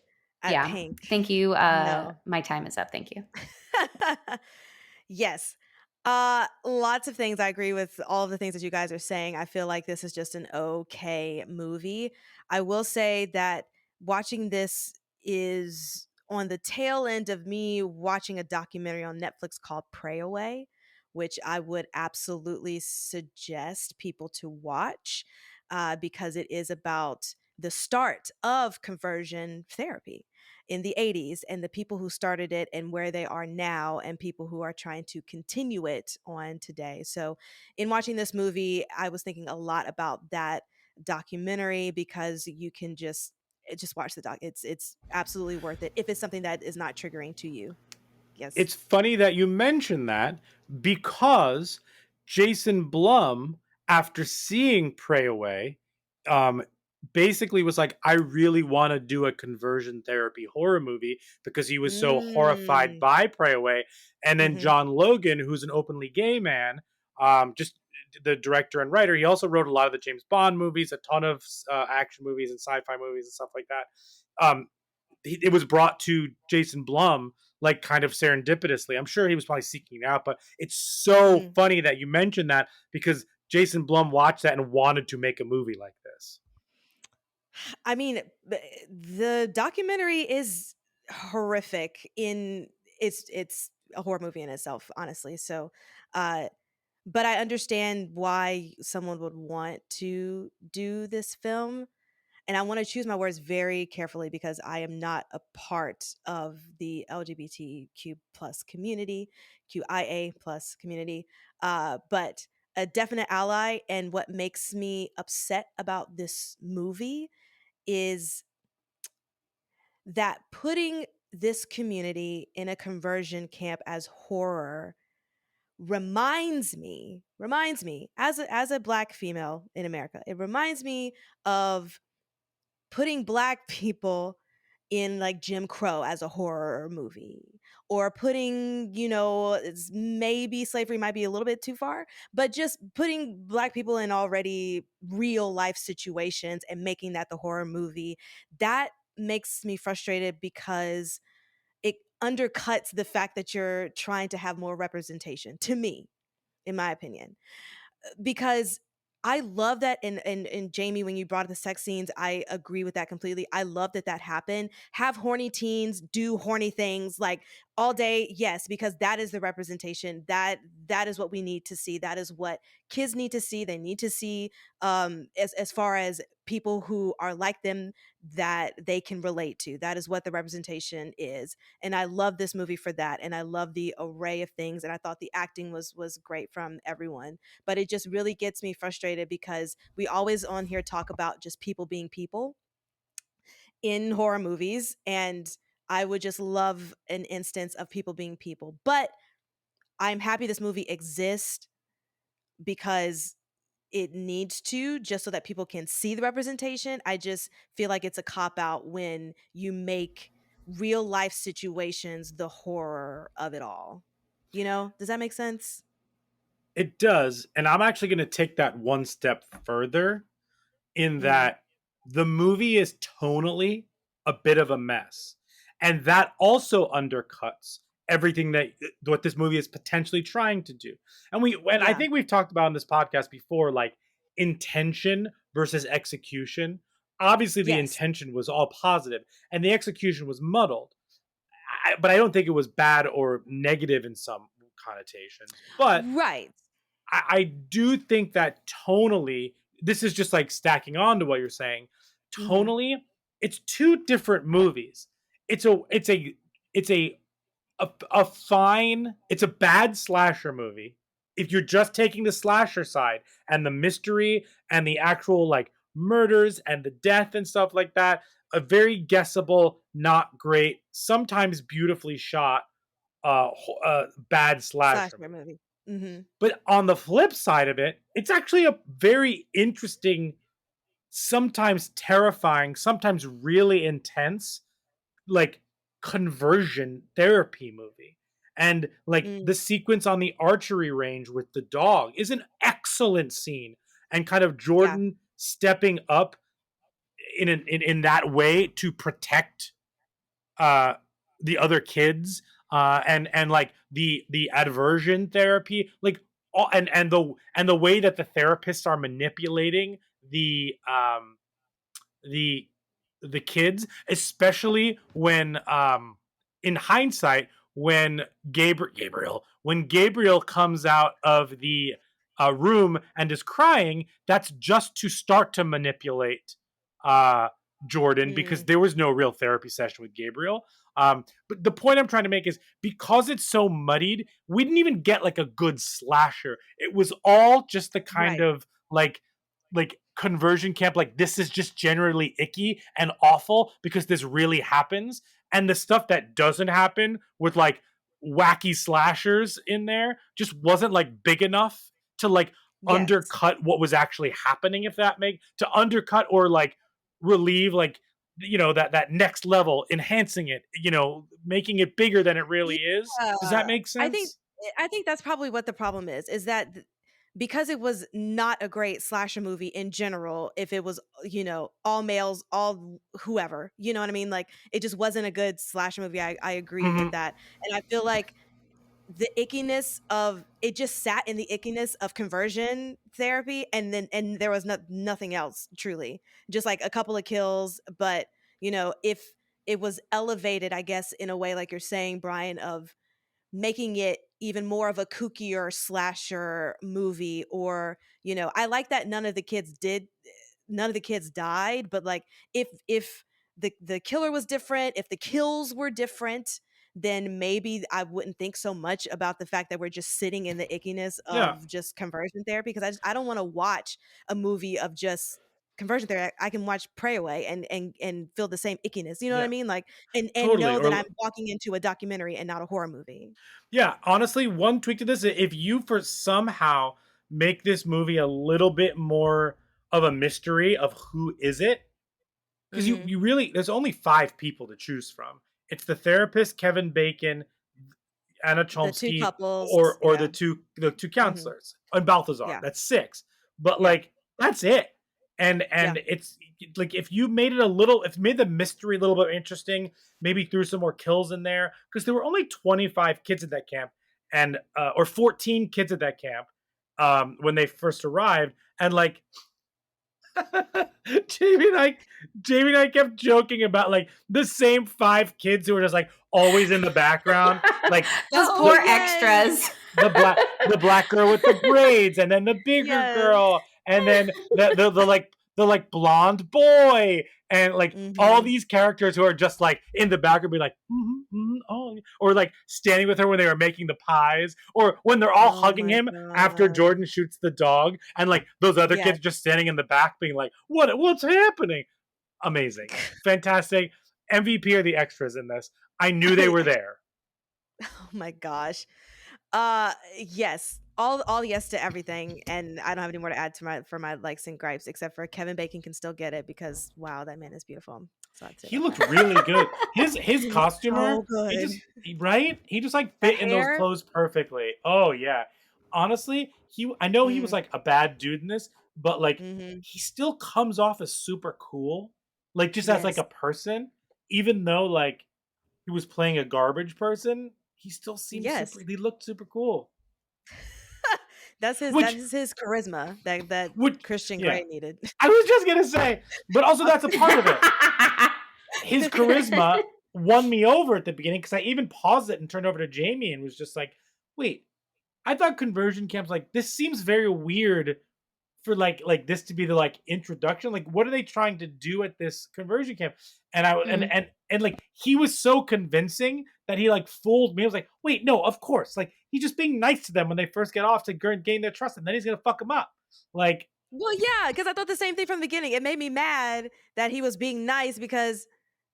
at Yeah. Pink. Thank you. No. My time is up. Thank you. Yes. Lots of things. I agree with all of the things that you guys are saying. I feel like this is just an okay movie. I will say that watching this is on the tail end of me watching a documentary on Netflix called Pray Away, which I would absolutely suggest people to watch because it is about the start of conversion therapy in the 80s and the people who started it and where they are now and people who are trying to continue it on today. So, in watching this movie, I was thinking a lot about that documentary because you can just watch the doc. It's absolutely worth it if it's something that is not triggering to you. Yes. It's funny that you mention that because Jason Blum, after seeing Pray Away, um, basically was like, I really want to do a conversion therapy horror movie because he was so horrified Mm. by Pray Away. And then Mhm. John Logan, who's an openly gay man, just the director and writer, he also wrote a lot of the James Bond movies, a ton of action movies and sci-fi movies and stuff like that. It was brought to Jason Blum like kind of serendipitously. I'm sure he was probably seeking it out, but it's so Mm. funny that you mentioned that because Jason Blum watched that and wanted to make a movie like this. I mean, the documentary is horrific in it's a horror movie in itself, honestly. So, uh but I understand why someone would want to do this film. And I want to choose my words very carefully because I am not a part of the LGBTQ plus community, QIA plus community, but a definite ally. And what makes me upset about this movie is that putting this community in a conversion camp as horror reminds me as a black female in America, it reminds me of putting black people in like Jim Crow as a horror movie, or putting, maybe slavery might be a little bit too far, but just putting black people in already real life situations and making that the horror movie. That makes me frustrated because it undercuts the fact that you're trying to have more representation, to me, in my opinion, because I love that. And Jamie, when you brought up the sex scenes, I agree with that completely. I love that that happened. Have horny teens do horny things like all day, yes, because that is the representation. That is what we need to see. That is what kids need to see. They need to see, as far as people who are like them that they can relate to. That is what the representation is. And I love this movie for that. And I love the array of things. And I thought the acting was great from everyone, but it just really gets me frustrated because we always on here talk about just people being people in horror movies, and I would just love an instance of people being people. But I'm happy this movie exists because it needs to, just so that people can see the representation. I just feel like it's a cop out when you make real life situations the horror of it all. Does that make sense? It does. And I'm actually going to take that one step further in Mm-hmm. that the movie is tonally a bit of a mess. And that also undercuts everything that what this movie is potentially trying to do. And I Yeah. think we've talked about in this podcast before, like intention versus execution. Obviously the Yes. intention was all positive and the execution was muddled. But I don't think it was bad or negative in some connotations. But Right. I do think that tonally, this is just like stacking on to what you're saying. Mm-hmm. Tonally, it's two different movies. It's a fine, it's a bad slasher movie. If you're just taking the slasher side and the mystery and the actual like murders and the death and stuff like that, a very guessable, not great, sometimes beautifully shot, bad slasher Slasher movie. movie. Mhm. But on the flip side of it, it's actually a very interesting, sometimes terrifying, sometimes really intense, like conversion therapy movie. And like Mm. the sequence on the archery range with the dog is an excellent scene. And kind of Yeah. Jordan stepping up in that way to protect uh the other kids, and like the aversion therapy, like all, and the way that the therapists are manipulating the the kids, especially when in hindsight, when Gabriel comes out of the room and is crying, that's just to start to manipulate uh Jordan, because Mm. there was no real therapy session with Gabriel. But the point I'm trying to make is, because it's so muddied, we didn't even get like a good slasher. It was all just the kind Right. of like conversion camp, like this is just generally icky and awful because this really happens. And the stuff that doesn't happen with like wacky slashers in there just wasn't like big enough to like Yes. undercut what was actually happening, if that make to undercut or like relieve, like, that next level, enhancing it, making it bigger than it really is. Does that Yeah. make I think sense? I think that's probably what the problem is that because it was not a great slasher movie in general, if it was, all males, all whoever, you know what I mean? Like it just wasn't a good slasher movie. I agree with Hmm. that. And I feel like the ickiness of it just sat in the ickiness of conversion therapy, and there was nothing else truly, just like a couple of kills. But if it was elevated, I guess, in a way like you're saying, Brian, of making it even more of a kookier slasher movie, or I like that none of the kids died, but like if the killer was different, if the kills were different, then maybe I wouldn't think so much about the fact that we're just sitting in the ickiness Yeah, of just conversion therapy, because I don't want to watch a movie of just conversion therapy. I can watch Pray Away and feel the same ickiness, you know what I yeah, mean? Like and totally. know that Or I'm walking into a documentary and not a horror movie. yeah, honestly, one tweak to this: if you for somehow make this movie a little bit more of a mystery of who is it, because you Mhm. you really, there's only five people to choose from. It's the therapist, Kevin Bacon, Anna The 2 Chomsky, couples, or yeah. the two Mhm. counselors, and Balthazar. Yeah. That's six. But Yeah. like, that's it. Yeah. And it's like, if you made it a little, if you made the mystery a little bit interesting, maybe threw some more kills in there, because there were only 25 kids at that camp, and or 14 kids at that camp, when they first arrived, and like, Jamie and I, Jamie and I kept joking about like the same five kids who were just like always in the background, like Those the poor Oh, yes. extras. the black girl with the braids, and then the bigger Yes. girl, and then the blonde boy, and like all Mhm. these characters who are just like in the background, be like, oh, or like standing with her when they were making the pies, or when they're all Oh hugging my him after god. Jordan shoots the dog, and like those other Yes. kids just standing in the back, being like, what's happening? Amazing, fantastic. MVP are the extras in this. I knew they were there. Oh my gosh. Yes. All yes to everything, and I don't have any more to add to my likes and gripes, except for Kevin Bacon can still get it because wow, that man is beautiful. So I'd say He about looked that. really good. His He looks costumer, so good. right? He just like That fit in those hair? clothes perfectly. Oh yeah. Honestly, I know he was Mm, like a bad dude in this, but like mhm. he still comes off as super cool. Like, just as like Yes. a person, even though like he was playing a garbage person, he still seemed super, Yes. he looked super cool. That Which is his charisma that which Christian yeah. Grey needed. I was just gonna say, but also that's a part of it. His charisma won me over at the beginning, because I even paused it and turned over to Jamie and was just like, "Wait, I thought conversion camps, like, this seems very weird for like this to be the like introduction. Like, what are they trying to do at this conversion camp?" And I Mm. and like he was so convincing that he like fooled me. I was like, "Wait, no, of course. Like, he's just being nice to them when they first get off to gain their trust, and then he's gonna fuck them up." Like, Well, yeah, because I thought the same thing from the beginning. It made me mad that he was being nice because,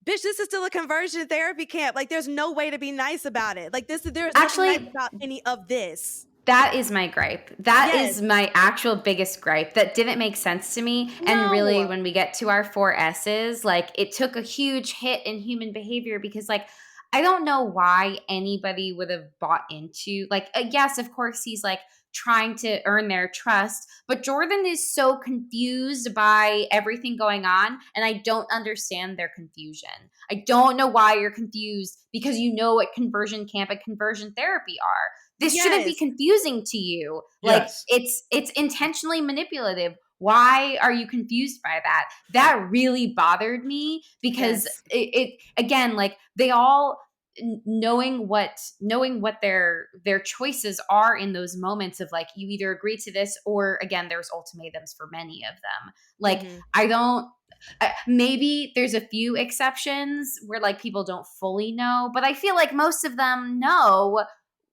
bitch, this is still a conversion therapy camp. Like, there's no way to be nice about it. Like, there's nothing nice Actually, about any of this. that is my gripe. That Yes. is my actual biggest gripe. That didn't make sense to me. And really, No. when we get to our four S's, like it took a huge hit in human behavior because, like, I don't know why anybody would have bought into, like, yes, of course, he's like trying to earn their trust, but Jordan is so confused by everything going on. And I don't understand their confusion. I don't know why you're confused because you know what conversion camp and conversion therapy are. This shouldn't be Yes. confusing to you. Like yes, it's intentionally manipulative. Why are you confused by that? That really bothered me because Yes. it again, like they all knowing what their choices are in those moments of like you either agree to this or again there's ultimatums for many of them. Like Mhm. I don't maybe there's a few exceptions where like people don't fully know, but I feel like most of them know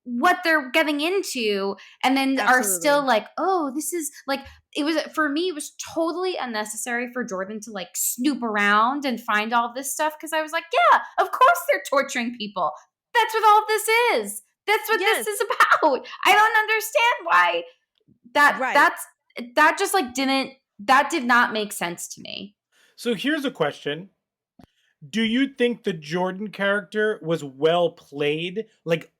what they're getting into and then are still Absolutely. like, oh, this is like, it was for me, it was totally unnecessary for Jordan to like snoop around and find all this stuff because I was like, yeah, of course they're torturing people. That's what all this is. That's what Yes. this is about. I don't understand why Right. that just like didn't that did not make sense to me. So here's a question. Do you think the Jordan character was well played, like,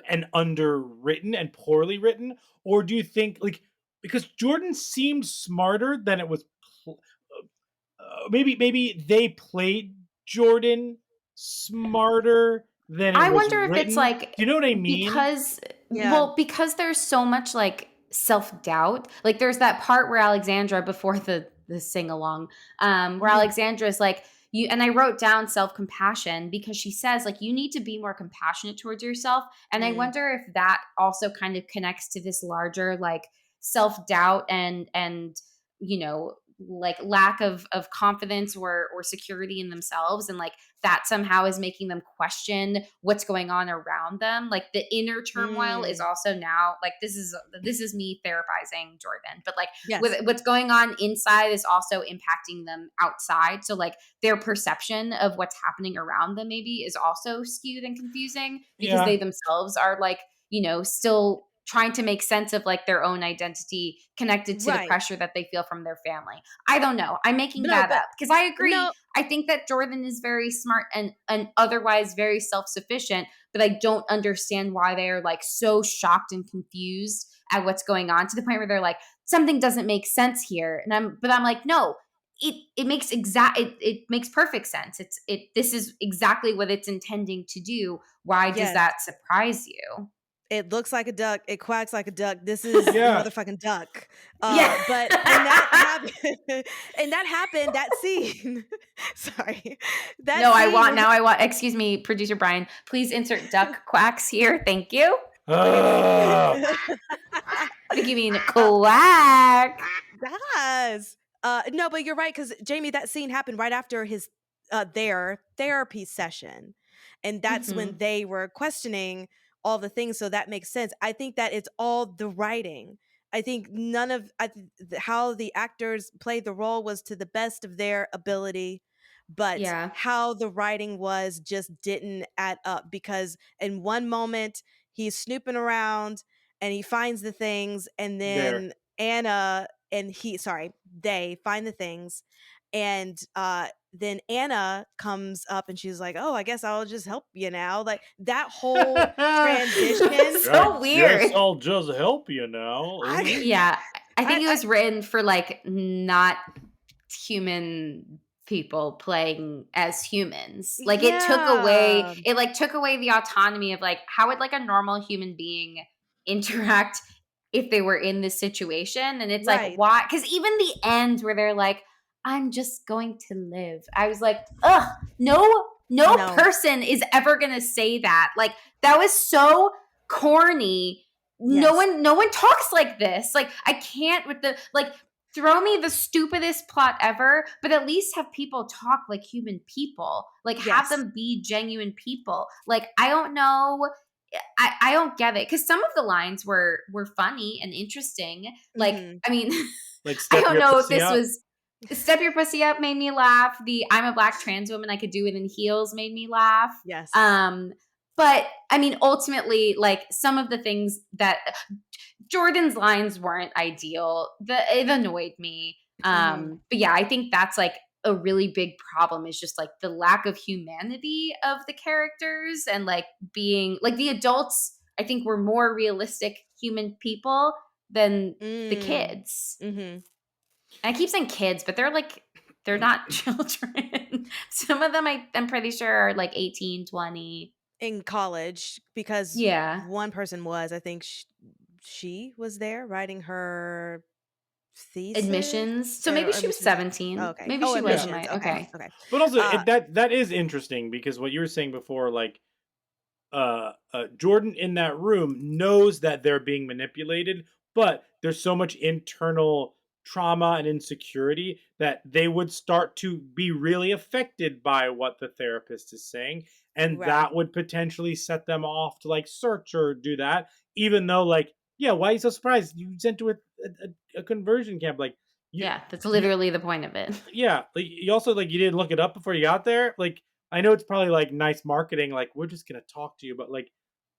and underwritten and poorly written? Or do you think, like, because Jordan seemed smarter than it was pl- maybe they played Jordan smarter than it I was wonder if it's written. like Do you know what I mean? because Yeah. because there's so much like self-doubt. Like there's that part where Alexandra before the sing along where Mhm. Alexandra is like you and I wrote down self-compassion because she says like you need to be more compassionate towards yourself, and I Mm. wonder if that also kind of connects to this larger like self-doubt and you know like lack of confidence or security in themselves, and like that somehow is making them question what's going on around them. Like the inner turmoil is Mm. also now like this is me therapizing Jordan, but like with Yes. what's going on inside is also impacting them outside. So like their perception of what's happening around them maybe is also skewed and confusing because Yeah. they themselves are like, you know, still trying to make sense of like their own identity connected to the Right. pressure that they feel from their family. I don't know. I'm making No, that but up because I agree. no, I think that Jordan is very smart and otherwise very self-sufficient, but I don't understand why they are like so shocked and confused at what's going on to the point where they're like, something doesn't make sense here. And I'm like, no, it makes it makes perfect sense. This is exactly what it's intending to do. Why does yes. that surprise you? It looks like a duck. It quacks like a duck. This is a Yeah. motherfucking duck. Yeah. But when that happened, that scene. Sorry, that No, scene where I want, excuse me, producer Brian, please insert duck quacks here. Thank you. Ugh. I think you mean quack. does. No, but you're right because Jamie, that scene happened right after his their therapy session, and that's when Hmm. they were questioning all the things. So that makes sense. I think that it's all the writing. I think none of how the actors played the role was to the best of their ability, but Yeah. how the writing was just didn't add up because in one moment he's snooping around and he finds the things, and There. then Anna and they find the things, and then Anna comes up and she's like, "Oh, I guess I'll just help you now." Like that whole transition. I So guess weird. I'll just help you now. I Yeah. I think it I was written for like not human people playing as humans. Like yeah. it like took away the autonomy of like how would like a normal human being interact if they were in this situation. And it's like Right. why, because even the end where they're like, I'm just going to live, I was like, ugh, no No. person is ever gonna say that. Like that was so corny. Yes. No one talks like this. Like I can't with the like throw me the stupidest plot ever, but at least have people talk like human people. Like have Yes. them be genuine people. Like I don't know. I don't get it because some of the lines were funny and interesting. Like Mhm. I mean, Like I step don't your know if pussy this up. was Step Your Pussy Up made me laugh. The I'm a black trans woman, I could do it in heels made me laugh. Yes. But I mean, ultimately, like some of the things that Jordan's lines weren't ideal. It annoyed me. Mhm. But yeah, I think that's like a really big problem is just like the lack of humanity of the characters and like being like the adults, I think were more realistic human people than the Mm. kids. Mhm. And I keep saying kids, but they're not children. Some of them I'm pretty sure are like 18, 20. In college because Yeah. one person was, I think she was there writing her thesis Admissions. So maybe or she was admissions. Oh, 17. okay. Maybe Oh, she was Yeah. in admissions. my Okay. okay. Okay. But also Uh that is interesting because what you were saying before, like Jordan in that room knows that they're being manipulated, but there's so much internal trauma and insecurity that they would start to be really affected by what the therapist is saying. And right. that would potentially set them off to like search or do that, even though, like, yeah, why are you so surprised? You sent to a conversion camp. Like, Yeah, that's you, literally the point of it. yeah, like you also like you didn't look it up before you got there. Like I know it's probably like nice marketing, like we're just gonna talk to you, but like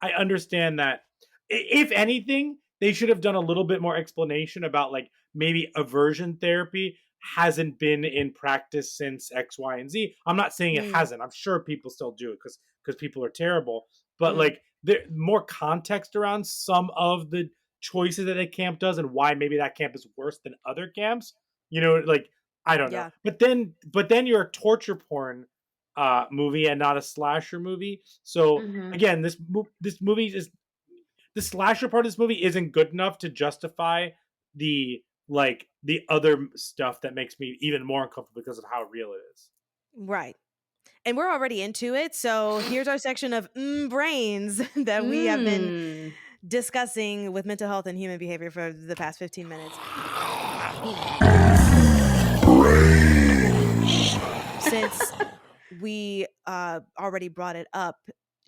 I understand that if anything, they should have done a little bit more explanation about like maybe aversion therapy hasn't been in practice since X, Y, and Z. I'm not saying it Mm, hasn't. I'm sure people still do it because people are terrible. But mm, like there more context around some of the choices that a camp does and why maybe that camp is worse than other camps. You know, like I don't know. yeah. But then you're a torture porn movie and not a slasher movie. So Mm-hmm. again, this movie is the slasher part of this movie isn't good enough to justify the other stuff that makes me even more uncomfortable because of how real it is. Right. And we're already into it. So here's our section of brains that we have been Mm. discussing with mental health and human behavior for the past 15 minutes. Brains. Since we already brought it up,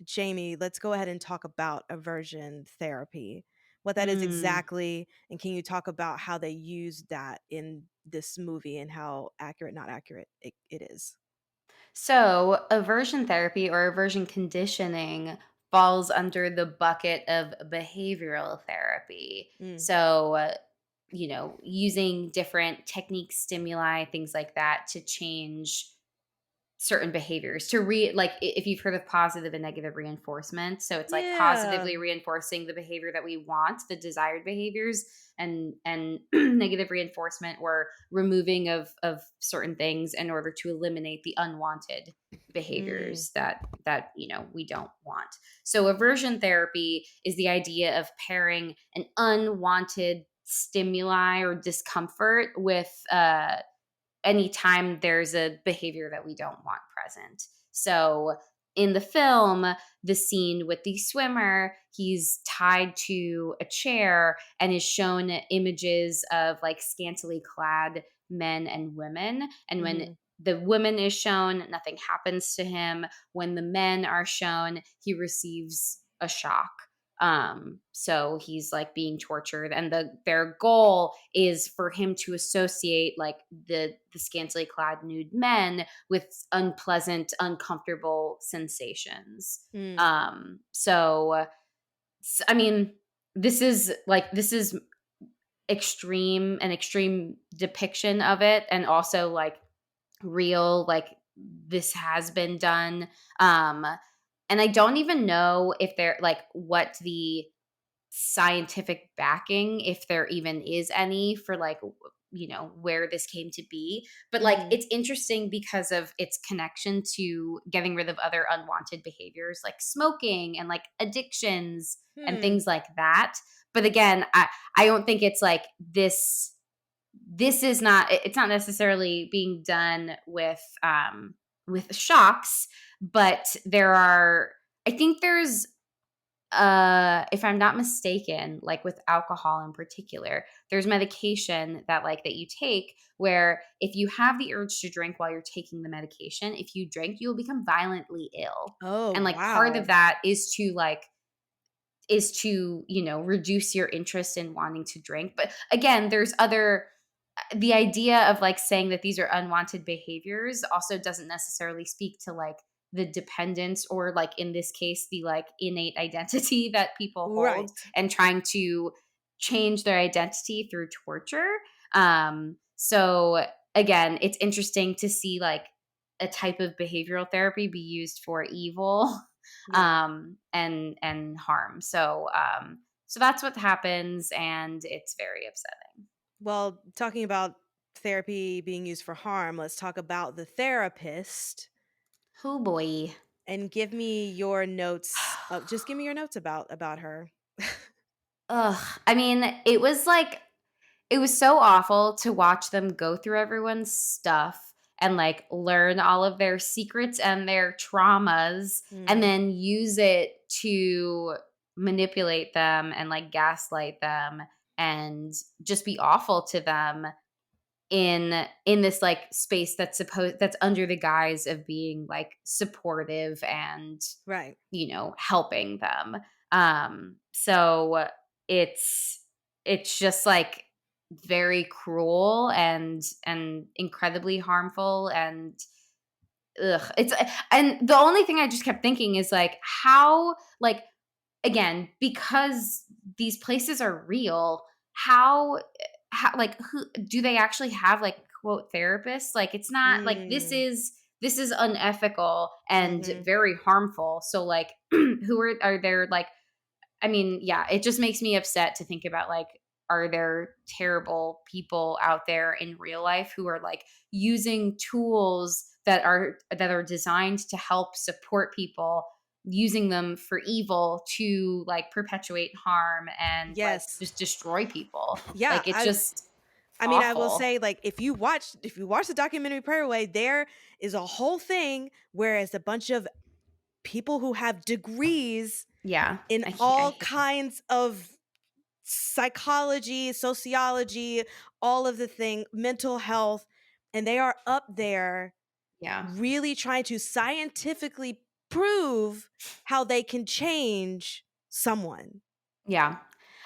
Jamie, let's go ahead and talk about aversion therapy. What that is Mm. exactly, and can you talk about how they use that in this movie and how accurate, not accurate it is? So, aversion therapy or aversion conditioning falls under the bucket of behavioral therapy. Mm. So, using different techniques, stimuli, things like that to change certain behaviors to if you've heard of positive and negative reinforcement, so it's like Yeah. positively reinforcing the behavior that we want, the desired behaviors, and negative reinforcement or removing of certain things in order to eliminate the unwanted Mm. behaviors that we don't want. So aversion therapy is the idea of pairing an unwanted stimuli or discomfort with anytime there's a behavior that we don't want present. So in the film, the scene with the swimmer, he's tied to a chair and is shown images of like scantily clad men and women. And when Hmm. the woman is shown, nothing happens to him. When the men are shown, he receives a shock. So he's like being tortured, and their goal is for him to associate like the scantily clad nude men with unpleasant, uncomfortable sensations. Mm. So I mean, this is an extreme depiction of it, and also like real, like this has been done. um and I don't even know if they're like what the scientific backing, if there even is any, for like where this came to be. But like Hmm. it's interesting because of its connection to getting rid of other unwanted behaviors like smoking and like addictions and Hmm. things like that. But again, I don't think it's like this is not, it's not necessarily being done with shocks, but there are, I think there's if I'm not mistaken, like with alcohol in particular, there's medication that you take where if you have the urge to drink while you're taking the medication, if you drink, you'll become violently ill. Oh, And like part of wow. that is to reduce your interest in wanting to drink. But again, there's other, the idea of like saying that these are unwanted behaviors also doesn't necessarily speak to like the dependence, or like in this case the like innate identity that people hold, Right. and trying to change their identity through torture. So again, it's interesting to see like a type of behavioral therapy be used for evil Yeah. and harm. So that's what happens, and it's very upsetting. Well, talking about therapy being used for harm, let's talk about the therapist Oh boy. and give me your notes. Just give me your notes about her. Ugh. I mean, it was so awful to watch them go through everyone's stuff and like learn all of their secrets and their traumas, and Mm. then use it to manipulate them and like gaslight them and just be awful to them in this like space that's under the guise of being like supportive and Right. helping them. So it's just like very cruel and incredibly harmful, and ugh, it's and the only thing I just kept thinking is like how like again, because these places are real, how like, who do they actually have, like, quote therapists? Like, it's not like, Mm. this is unethical and Mhm. very harmful. So like, who are there, like, I mean, yeah, it just makes me upset to think about, like, are there terrible people out there in real life who are like using tools that are designed to help support people, using them for evil to like perpetuate harm and like Yes. just destroy people. Yeah, Like, it's just I mean, I will awful. say, like, if you watch the documentary Prayer Away, there is a whole thing where it's a bunch of people who have degrees Yeah. in I all hate that. kinds of psychology, sociology, all of the thing, mental health, and they are up there Yeah. really trying to scientifically prove how they can change someone. Yeah.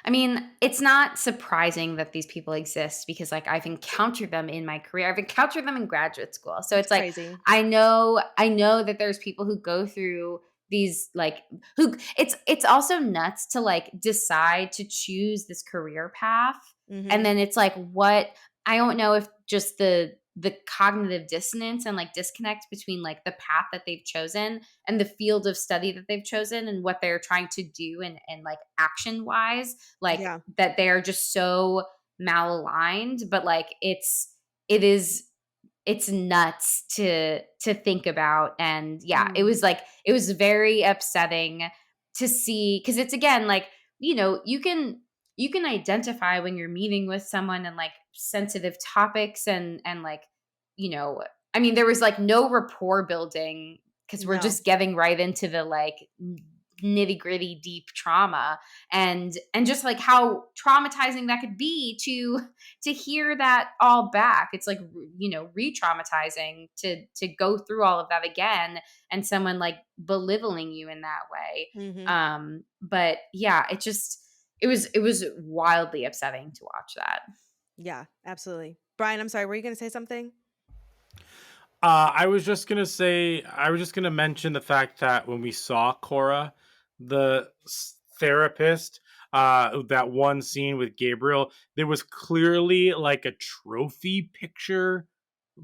I mean, it's not surprising that these people exist because like I've encountered them in my career. I've encountered them in graduate school. So It's it's like crazy. I know that there's people who go through these like who it's also nuts to like decide to choose this career path, and Mhm. then it's like what, I don't know if just the cognitive dissonance and like disconnect between like the path that they've chosen and the field of study that they've chosen and what they're trying to do and like action wise, like Yeah. that they are just so malaligned. But like it is it's nuts to think about. And yeah, it Mm. was like it was very upsetting to see, because it's again like, you can identify when you're meeting with someone and like sensitive topics and like, you know, I mean, there was like no rapport building because we're No. just getting right into the like nitty gritty deep trauma, and just like how traumatizing that could be to hear that all back. It's like, re-traumatizing to go through all of that again, and someone like belittling you in that way. Mhm. But yeah, it was wildly upsetting to watch that. Yeah, absolutely. Brian, I'm sorry, were you going to say something? I was just gonna mention the fact that when we saw Cora, the therapist, that one scene with Gabriel, there was clearly like a trophy picture,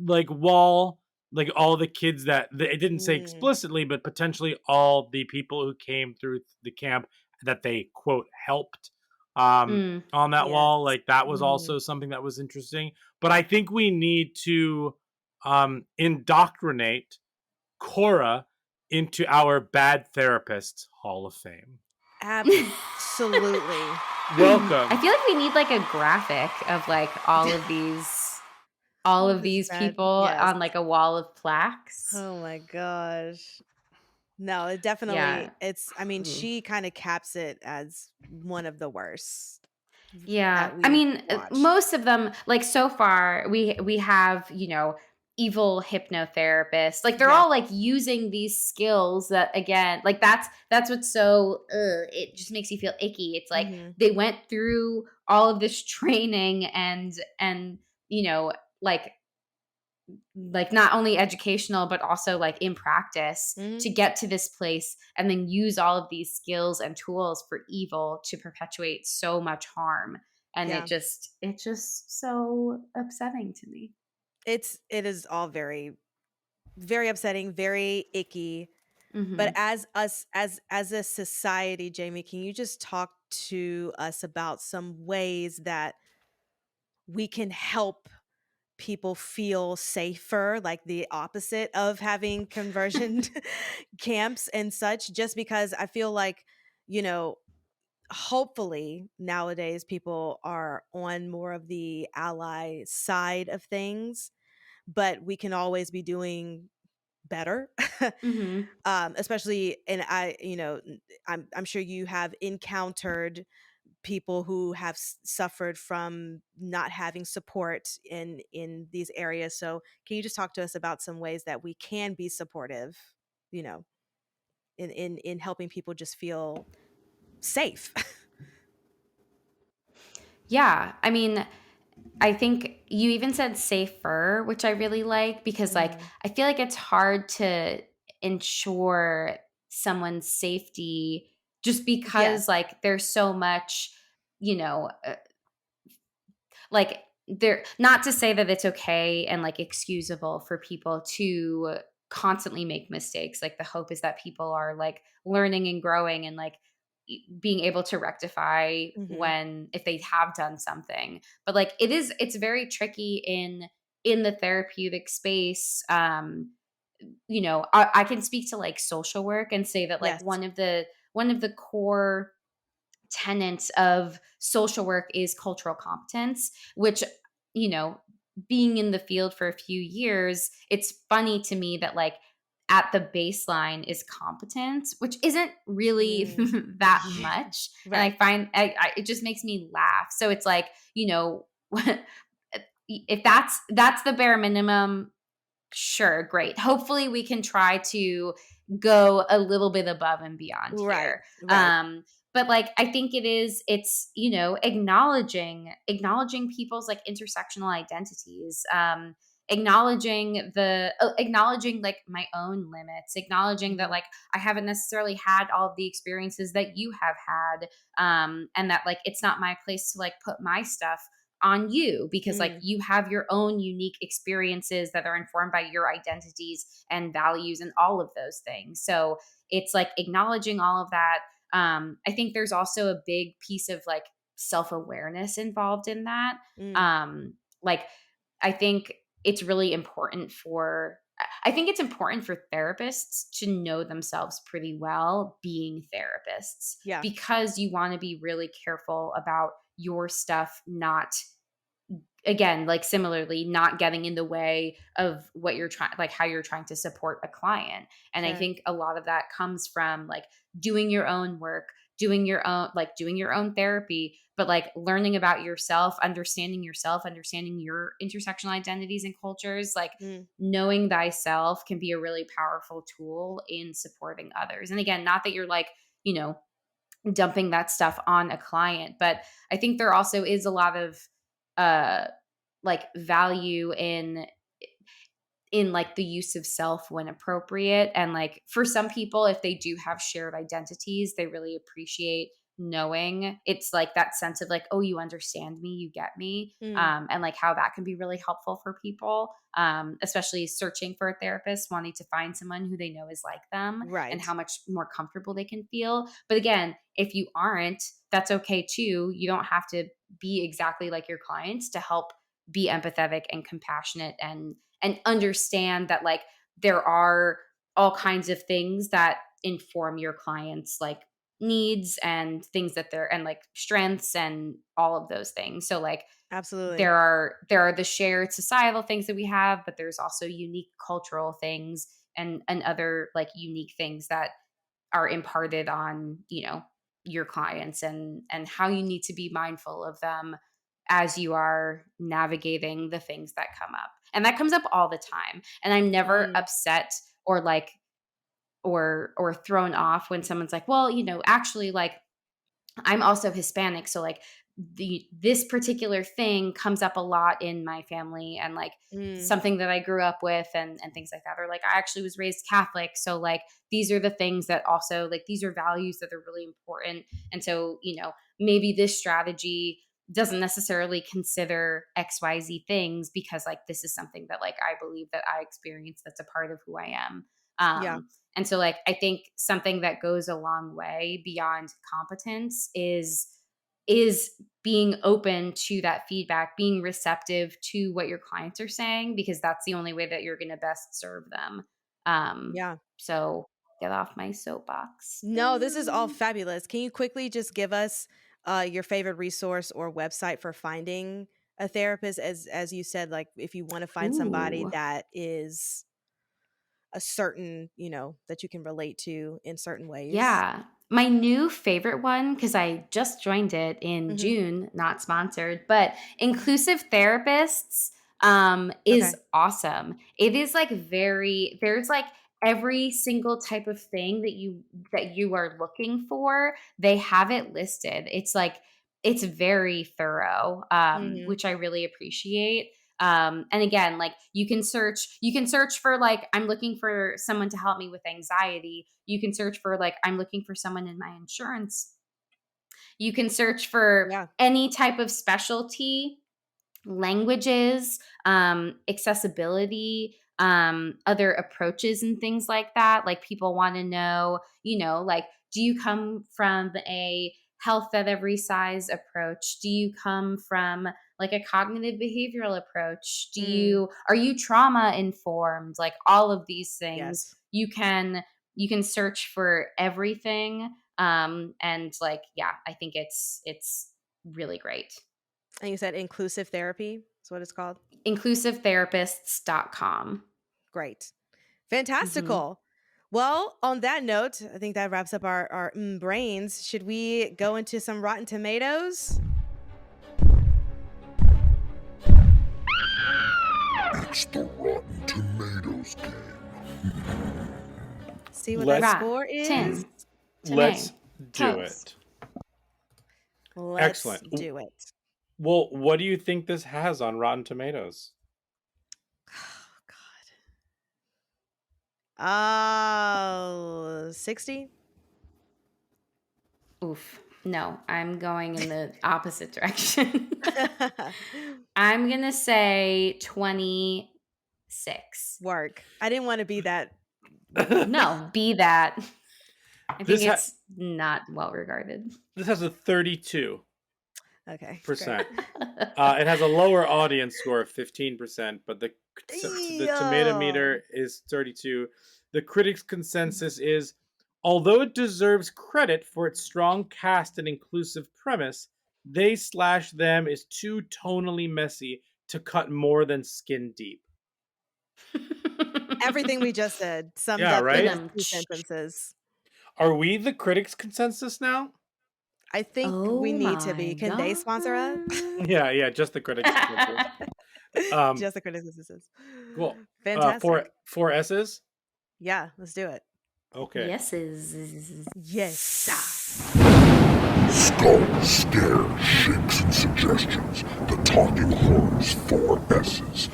like wall, like all the kids it didn't say Mm. explicitly, but potentially all the people who came through the camp that they quote helped, Mm, on that Yes. wall. Like that was Mhm. also something that was interesting. But I think we need to indoctrinate Cora into our bad therapists Hall of Fame. Absolutely. I Welcome. feel like we need like a graphic of like all All of this these bad, people yes. on like a wall of plaques. Oh my gosh. No, it definitely, Yeah. I mean, Ooh. she kind of caps it as one of the worst Yeah. that I we've mean, watched. most of them, like so far, we have, evil hypnotherapists. Like they're Yes. all like using these skills that, again, like that's what's so it just makes you feel icky. It's like Mhm. they went through all of this training and you know, like not only educational but also like in practice Mhm. to get to this place, and then use all of these skills and tools for evil to perpetuate so much harm. And Yeah. it's just so upsetting to me. It is all very, very upsetting, very icky. But Hmm. as us, as a society, Jamie, can you just talk to us about some ways that we can help people feel safer, like the opposite of having conversion camps and such? Just because I feel like, you know, hopefully nowadays people are on more of the ally side of things, but we can always be doing better. Hmm. Especially, and I'm sure you have encountered people who have suffered from not having support in these areas. So can you just talk to us about some ways that we can be supportive, you know, in helping people just feel safe? Yeah, I mean, I think you even said safer, which I really like, because like Mm. I feel like it's hard to ensure someone's safety just Yes. because like there's so much, you know, like there, not to say that it's okay and like excusable for people to constantly make mistakes. Like the hope is that people are like learning and growing and like being able to rectify Hmm. when if they have done something. But like it's very tricky in the therapeutic space. I can speak to like social work and say that like Yes. one of the core tenets of social work is cultural competence, which, you know, being in the field for a few years, it's funny to me that like at the baseline is competence, which isn't really Mm. that much. And I Right. find it just makes me laugh. So it's like, if that's the bare minimum, sure, great. Hopefully we can try to go a little bit above and beyond Right. here. Right. But like I think it's, acknowledging people's like intersectional identities, acknowledging like my own limits, acknowledging that Mhm. like I haven't necessarily had all of the experiences that you have had, and that like it's not my place to like put my stuff on you because like Mm. you have your own unique experiences that are informed by your identities and values and all of those things. So it's like acknowledging all of that. I think there's also a big piece of like self-awareness involved in that. Mm. Like I think it's really important for I think it's important for therapists to know themselves pretty well being therapists Yeah. because you want to be really careful about your stuff not, again, like similarly not getting in the way of what you're trying, like how you're trying to support a client. And I Sure. think a lot of that comes from like doing your own work, doing your own therapy, but like learning about yourself, understanding your intersectional identities and cultures. Like Mm. knowing thyself can be a really powerful tool in supporting others. And again, not that you're like, you know, dumping that stuff on a client, but I think there also is a lot of uh like value in like the use of self when appropriate. And like for some people, if they do have shared identities, they really appreciate knowing it's like that sense of like, oh, you understand me, you get me. Mm. And like how that can be really helpful for people, especially searching for a therapist, wanting to find someone who they know is like them and Right. how much more comfortable they can feel. But again, if you aren't, that's okay too. You don't have to be exactly like your clients to help be empathetic and compassionate and understand that like there are all kinds of things that inform your clients like needs and things that they're and like strengths and all of those things. So like Absolutely. there are the shared societal things that we have, but there's also unique cultural things and other like unique things that are imparted on, your clients and how you need to be mindful of them as you are navigating the things that come up. And that comes up all the time. And I'm never Mm. upset or like or thrown off when someone's like, "Well, actually like I'm also Hispanic, so like this particular thing comes up a lot in my family and like Mm. something that I grew up with and things like that. Or like I actually was raised Catholic, so like these are the things that also like these are values that are really important. And so, maybe this strategy doesn't necessarily consider XYZ things because like this is something that like I believe that I experience that's a part of who I am." Yeah. And so like I think something that goes a long way beyond competence is being open to that feedback, being receptive to what your clients are saying because that's the only way that you're going to best serve them. Yeah. So get off my soapbox. No, this is all fabulous. Can you quickly just give us your favorite resource or website for finding a therapist? As you said, like if you want to find somebody Ooh. that is a certain, that you can relate to in certain ways. Yeah. My new favorite one, because I just joined it in Hmm. June, not sponsored, but Inclusive Therapists is Okay. awesome. It is like there's like every single type of thing that you are looking for, they have it listed. It's like it's very thorough, Hmm. which I really appreciate. And again, like you can search for like, I'm looking for someone to help me with anxiety. You can search for like, I'm looking for someone in my insurance. You can search for Yeah. any type of specialty, languages, accessibility, other approaches and things like that. Like people want to know, like, do you come from a health at every size approach? Do you come from like a cognitive behavioral approach? Are you trauma informed? Like all of these things, Yes. you can search for everything. And like, yeah, I think it's really great. And you said inclusive therapy is what it's called? Inclusivetherapists.com. Great. Mm-hmm. Fantastical. Well, on that note, I think that wraps up our brains. Should we go into some Rotten Tomatoes? It's the Rotten Tomatoes game. See what that Let's score is? let's do Tomatoes. it. Let's Excellent. do it. Well, what do you think this has on Rotten Tomatoes? Oh, God. 60? Oof. No, I'm going in the opposite direction. I'm going to say 26. Work. I didn't want to be that. No, be that. I think This it's not well regarded. this has a 32%. Okay. Great. It has a lower audience score of 15%, but the tomato meter is 32. The critics' consensus is, although it deserves credit for its strong cast and inclusive premise, they slash them is too tonally messy to cut more than skin deep. Everything we just said summed Yeah, up right? in 2 sentences. Are we the critics' consensus now? I think we need to be. Can they sponsor us? Yeah, just the critics' consensus. Just the critics' consensus. Cool. Fantastic. Four S's? Yeah, let's do it. Okay. Yes. Skull, Scare, Shakes, and Suggestions. The Talking Horrors 4 S's.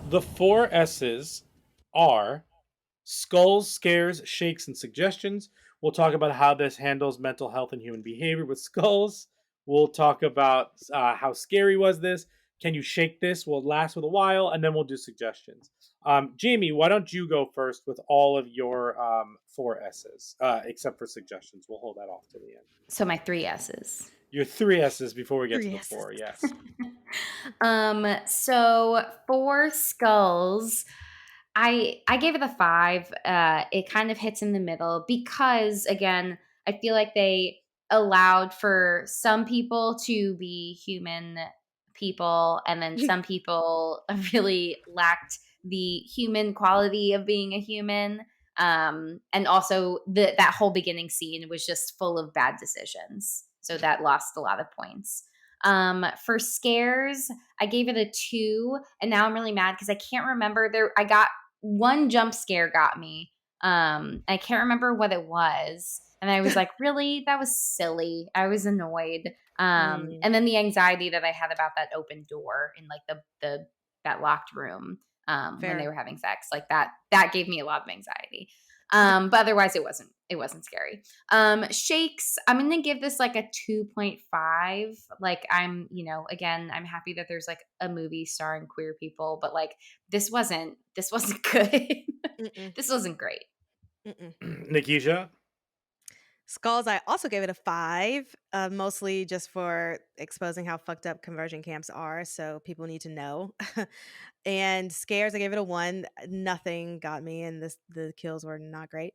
The 4 S's are Skulls, Scares, Shakes, and Suggestions. We'll talk about how this handles mental health and human behavior with Skulls. We'll talk about how scary was this. Can you shake this? Will it last with a while? And then we'll do suggestions. Jamie, why don't you go first with all of your 4 S's, except for suggestions. We'll hold that off to the end. So my 3 S's. Your 3 S's before we get to 3 the S's. 4, yes. So for Skulls, I gave it a 5. It kind of hits in the middle because, again, I feel like they allowed for some people to be human people, and then some people really lacked the human quality of being a human. And also that whole beginning scene was just full of bad decisions. So that lost a lot of points. For Scares, I gave it a 2, and now I'm really mad because I can't remember I got one jump scare got me. I can't remember what it was. And I was like, really? That was silly. I was annoyed. And then the anxiety that I had about that open door in like that locked room when they were having sex, like that gave me a lot of anxiety. But otherwise it wasn't scary. Shakes, I'm gonna give this like a 2.5. Like I'm, again, I'm happy that there's like a movie starring queer people, but like this wasn't good. This wasn't great. Nikisha? Skulls, I also gave it a 5, mostly just for exposing how fucked up conversion camps are, so people need to know. And Scares, I gave it a 1. Nothing got me, and the kills were not great.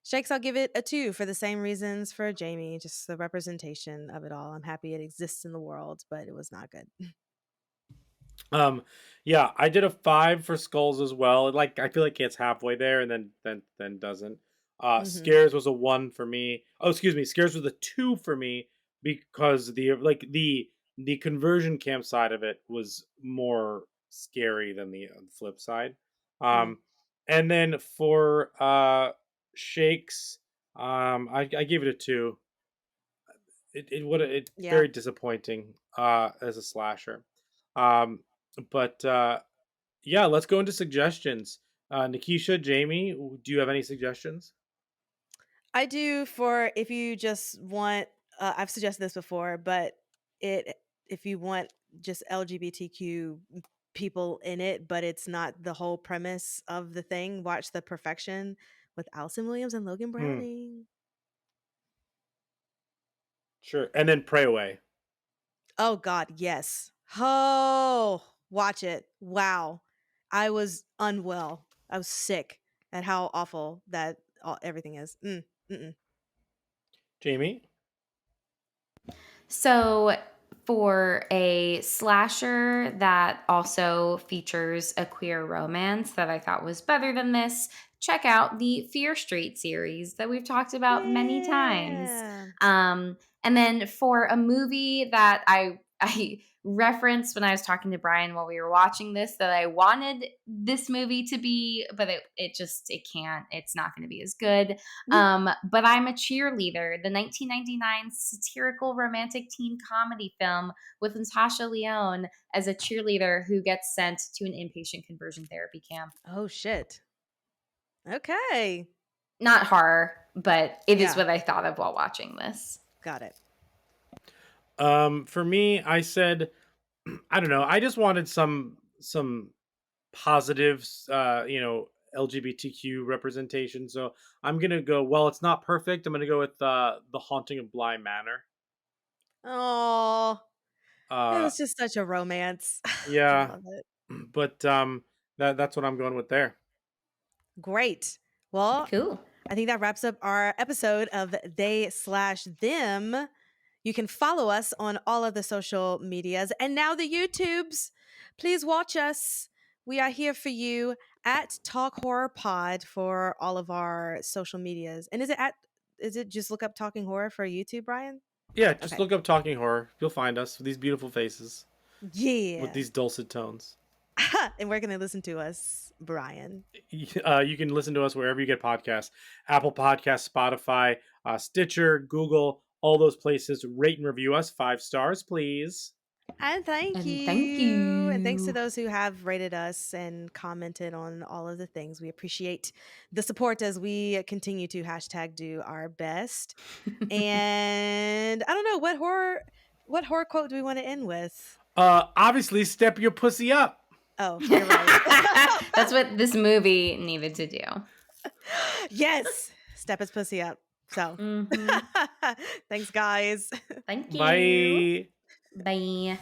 Shakes, I'll give it a 2 for the same reasons for Jamie, just the representation of it all. I'm happy it exists in the world, but it was not good. Yeah, I did a 5 for Skulls as well. Like I feel like it's halfway there and then doesn't. Scares was a 1 for me. Oh, excuse me, Scares was a 2 for me because the conversion camp side of it was more scary than the flip side. And then for Shakes, I gave it a 2. It's Yeah. very disappointing as a slasher. Um, but yeah, let's go into suggestions. Nikisha, Jamie, do you have any suggestions? I do, for if you just want, I've suggested this before, but it if you want just LGBTQ people in it, but it's not the whole premise of the thing, watch The Perfection with Allison Williams and Logan Hmm, Browning. sure. And then Pray Away. Oh God, yes. Oh, watch it. Wow. I was unwell. I was sick at how awful that everything is. Mm-mm. Jamie? So, for a slasher that also features a queer romance that I thought was better than this, check out the Fear Street series that we've talked about many times. Yeah. And then for a movie that I referenced when I was talking to Brian while we were watching this, that I wanted this movie to be, but it can't. It's not going to be as good. But I'm a Cheerleader, the 1999 satirical romantic teen comedy film with Natasha Lyonne as a cheerleader who gets sent to an inpatient conversion therapy camp. Oh shit. Okay. Not horror, but it is Yeah. what I thought of while watching this. Got it. For me, I said, I don't know. I just wanted some positives, LGBTQ representation. So I'm gonna go. Well, it's not perfect. I'm gonna go with the Haunting of Bly Manor. Oh, it Uh, was just such a romance. I yeah, love it. but that's what I'm going with there. Great. Well, Cool. I think that wraps up our episode of They/Them. You can follow us on all of the social medias and now the YouTubes. Please watch us. We are here for you at Talk Horror Pod for all of our social medias. And is it just look up Talking Horror for YouTube, Brian? Yeah, just Okay. look up Talking Horror. You'll find us with these beautiful faces, with Yeah. these dulcet tones. And where can they listen to us, Brian? You can listen to us wherever you get podcasts: Apple Podcasts, Spotify, Stitcher, Google, all those places. Rate and review us 5 stars, please. And thank you. Thank And thanks to you. those who have rated us and commented on all of the things. We appreciate the support as we continue to #do our best. And I don't know, what horror quote do we want to end with? Obviously, step your pussy up. Oh, you're right. That's what this movie needed to do. Yes. Step his pussy up. So thanks, guys. Thank you. Bye. Bye.